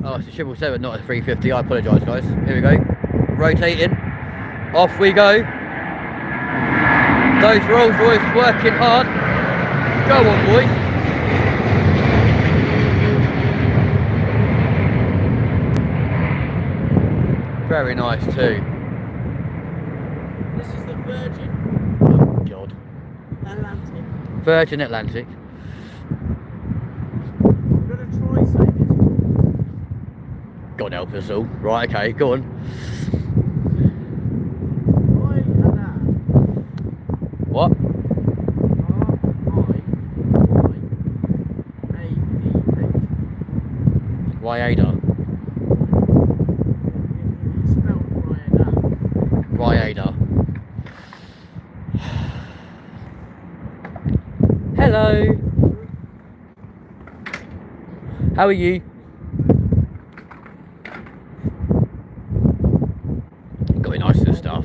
Oh, it's a 777, not a 350. I apologise, guys. Here we go. Rotating. Off we go. Those Rolls Royce working hard. Go on, boys. Very nice too. This is the Virgin Oh God. Atlantic. Virgin Atlantic. I'm going to try saying this one. God help us all. Right, okay, go on. What? Ryada. It's spelled Ryada. Ryada. Hello. How are you? Got me nice and stuff.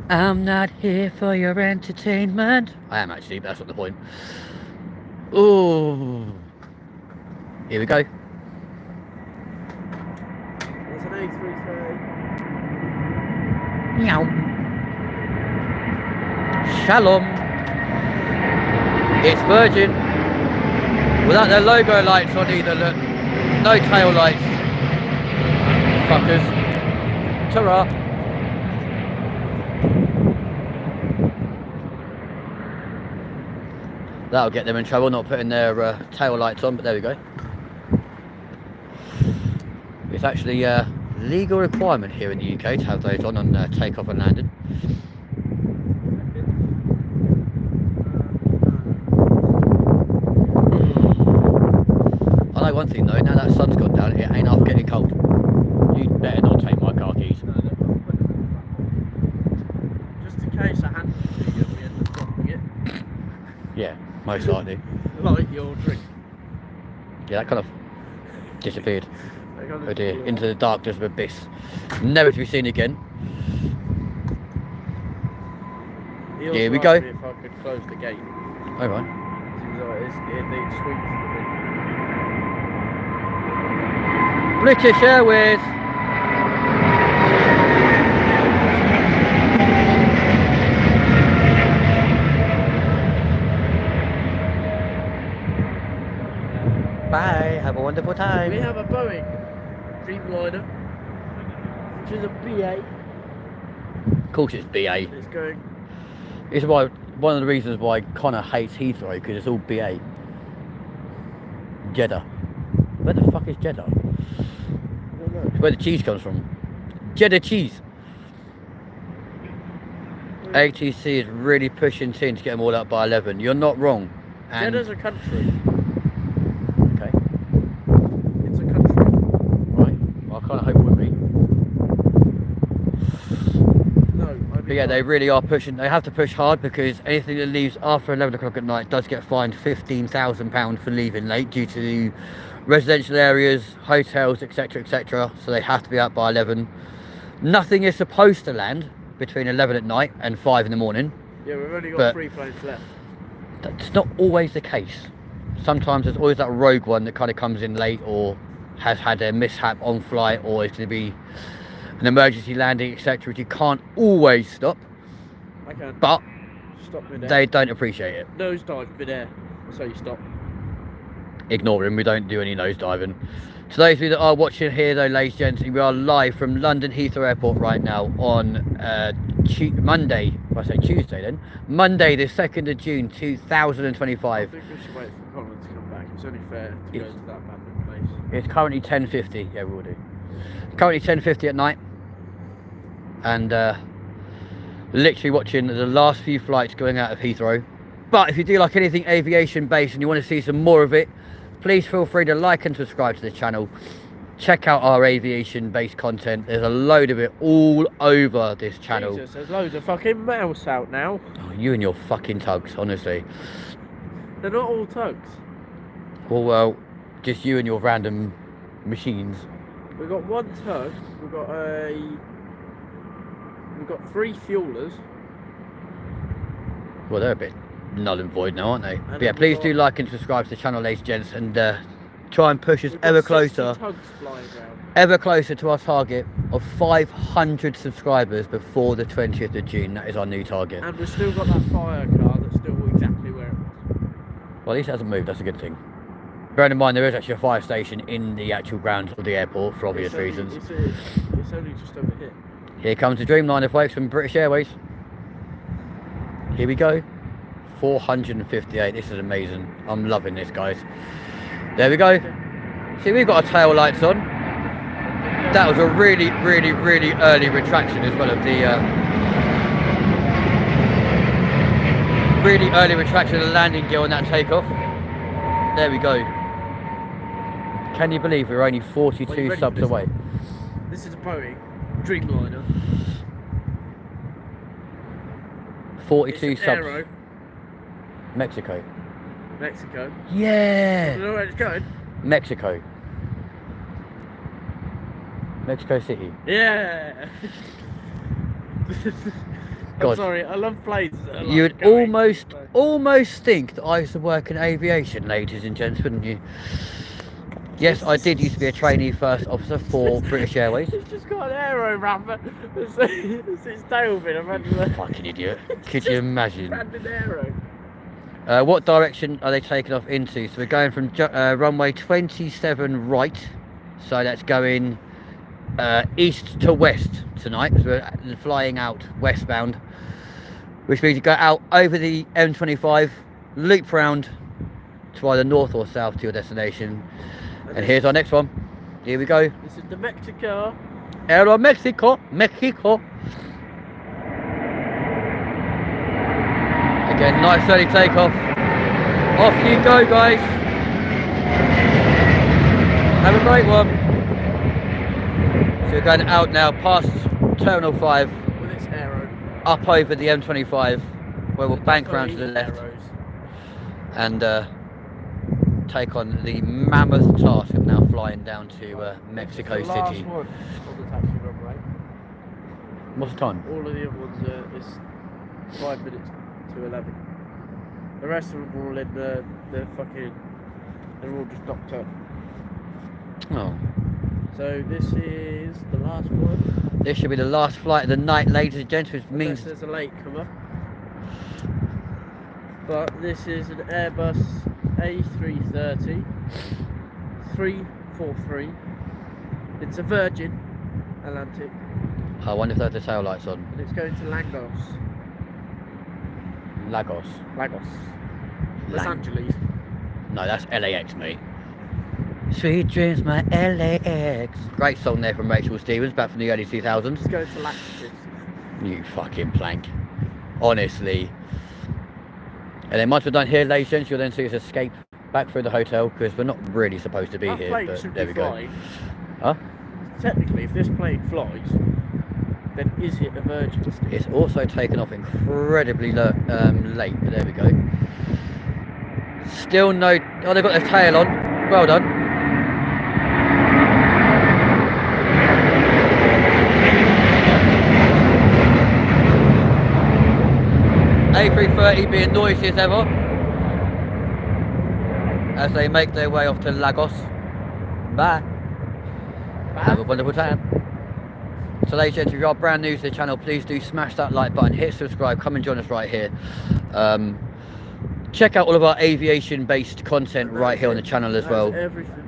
I'm not here for your entertainment. I am actually, but that's not the point. Oh, here we go. It's an A330. Meow. Shalom. It's Virgin. Without their logo lights on either, look. No tail lights. Fuckers. Ta-ra. That'll get them in trouble, not putting their tail lights on, but there we go. It's actually a legal requirement here in the UK to have those on takeoff and landing. I know one thing though, now that sun's gone down, it ain't half getting cold. You better not take my car keys. Just in case I hand it to you and we end up dropping it. Yeah, most likely. Like your drink. Yeah, that kind of disappeared. Oh dear, into the darkness of abyss. Never to be seen again. Here we go. If I could close the gate. Alright. It needs sweets. British Airways. Bye. Have a wonderful time. We have a Boeing Dreamliner, which is a BA. Of course, it's BA. It's going. It's why one of the reasons why Connor hates Heathrow, because it's all BA. Jeddah. Where the fuck is Jeddah? I don't know. It's where the cheese comes from. Jeddah cheese. ATC is really pushing tin to get them all up by 11. You're not wrong. And Jeddah's a country. okay. It's a country. Right. Well, I kind of hope it would be. No, I mean, But yeah, they really are pushing. They have to push hard because anything that leaves after 11 o'clock at night does get fined £15,000 for leaving late due to residential areas, hotels, etc, etc. So they have to be out by 11. Nothing is supposed to land between 11 at night and 5 in the morning. Yeah, we've only got but 3 planes left. That's not always the case. Sometimes there's always that rogue one that kind of comes in late or has had a mishap on flight or is going to be an emergency landing, etc., which you can't always stop, I can but stop midair. they don't appreciate it. Nosedive midair. So you stop. Ignore him, we don't do any nosediving. To those of you that are watching here though, ladies and gents, we are live from London Heathrow Airport right now on Monday, well, I say Tuesday then, Monday the 2nd of June 2025. I think we should wait for Colin to come back. It's only fair to go to that abandoned place. It's currently 10:50, yeah we will do. Currently 10:50 at night, and literally watching the last few flights going out of Heathrow. But if you do like anything aviation based and you want to see some more of it, please feel free to like and subscribe to the channel. Check out our aviation based content. There's a load of it all over this channel. Jesus, there's loads of fucking mouse out now. Oh, you and your fucking tugs, honestly. They're not all tugs. Well, just you and your random machines. We've got one tug. We've got 3 fuelers. Well, they're a bit null and void now, aren't they? And But yeah, then please we've do got- like and subscribe to the channel, ladies and gents, and try and push us We've got ever 60 closer. tugs flying around. Ever closer to our target of 500 subscribers before the 20th of June. That is our new target. And we've still got that fire car that's still exactly where it was. Well, at least it hasn't moved. That's a good thing. Bearing in mind, there is actually a fire station in the actual grounds of the airport for obvious It's only- reasons. It's only just over here. Here comes the Dreamliner flights from British Airways. Here we go. 458. This is amazing. I'm loving this, guys. There we go. See, we've got our tail lights on. That was a really, really, really early retraction as well of the really early retraction of the landing gear on that takeoff. There we go. Can you believe we're only Are you 42 ready for subs this away? This is a Boeing Dreamliner. 42 It's an subs. Aero, Mexico. Mexico. Yeah. You know where it's going? Mexico. Mexico City. Yeah. God. I'm sorry, I love planes. That are like You'd going, almost think that I used to work in aviation, ladies and gents, wouldn't you? Yes, I did used to be a trainee first officer for British Airways. It's just got an aero ramper. It's its tail fin. I've had to Fucking idiot. Could you imagine? branded aero. What direction are they taking off into? So we're going from runway 27 right. So that's going east to west tonight. So we're flying out westbound. Which means you go out over the M25, loop round to either north or south to your destination. And here's our next one. Here we go. This is the Mexico. Aero Mexico. Mexico. Again, nice early takeoff. Off you go, guys. Have a great one. So we're going out now past Terminal 5, With its aero. up over the M25, where we'll bank That's round to the only left arrows. and take on the mammoth task of now flying down to Mexico This is the last City. one on the taxi runway. What's the time? All of the other ones is 5 minutes to 11. The rest of them are all in the fucking. They're all just docked up. Oh. So this is the last one. This should be the last flight of the night, ladies and gents, which Unless means there's a late comer. But this is an Airbus A330 343. It's a Virgin Atlantic I wonder if they have the tail lights on. and it's going to Lagos. Lagos. Los Angeles. No, that's LAX, mate. Sweet dreams, my LAX. Great song there from Rachel Stevens, back from the early 2000s. It's going to Laxative. You fucking plank. Honestly. And then once we're done here, ladies and gents, you'll then see us escape back through the hotel, because we're not really supposed to be That here, plane but should there be we go. flying. Huh? Technically, if this plane flies, then is it a Virgin still? It's also taken off incredibly late, but there we go. Still no... Oh, they've got their tail on. Well done. A330 being noisy as ever as they make their way off to Lagos. Bye. Have a wonderful time. So ladies and gentlemen, if you are brand new to the channel, please do smash that like button, hit subscribe, come and join us right here. Check out all of our aviation based content right here on the channel as well.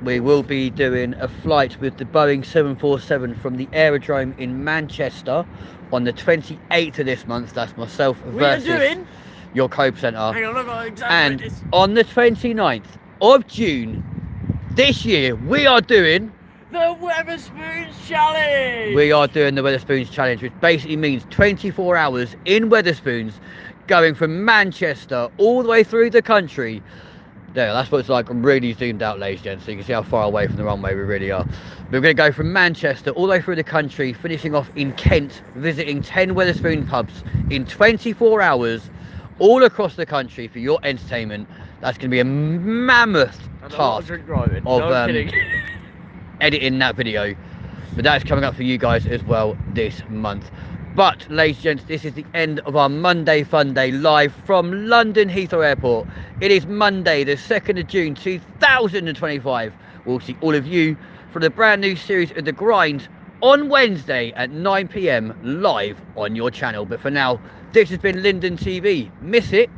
We will be doing a flight with the Boeing 747 from the aerodrome in Manchester on the 28th of this month. That's myself versus your co-presenter. Hang on, look, I exactly And this. on the 29th of June this year, we are doing The Weatherspoons Challenge! We are doing the Weatherspoons Challenge, which basically means 24 hours in Weatherspoons, going from Manchester all the way through the country. There, that's what it's like. I'm really zoomed out, ladies and gents, so you can see how far away from the runway we really are. We're going to go from Manchester all the way through the country, finishing off in Kent, visiting 10 Weatherspoon pubs in 24 hours, all across the country for your entertainment. That's going to be a mammoth task of editing that video, but that's coming up for you guys as well this month. But ladies and gents, this is the end of our Monday Fun Day live from London Heathrow Airport. It is Monday the 2nd of June 2025. We'll see all of you for the brand new series of The Grind on Wednesday at 9 PM live on your channel. But for now, this has been LindenTV. Miss it?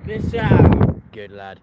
Miss out. Good lad.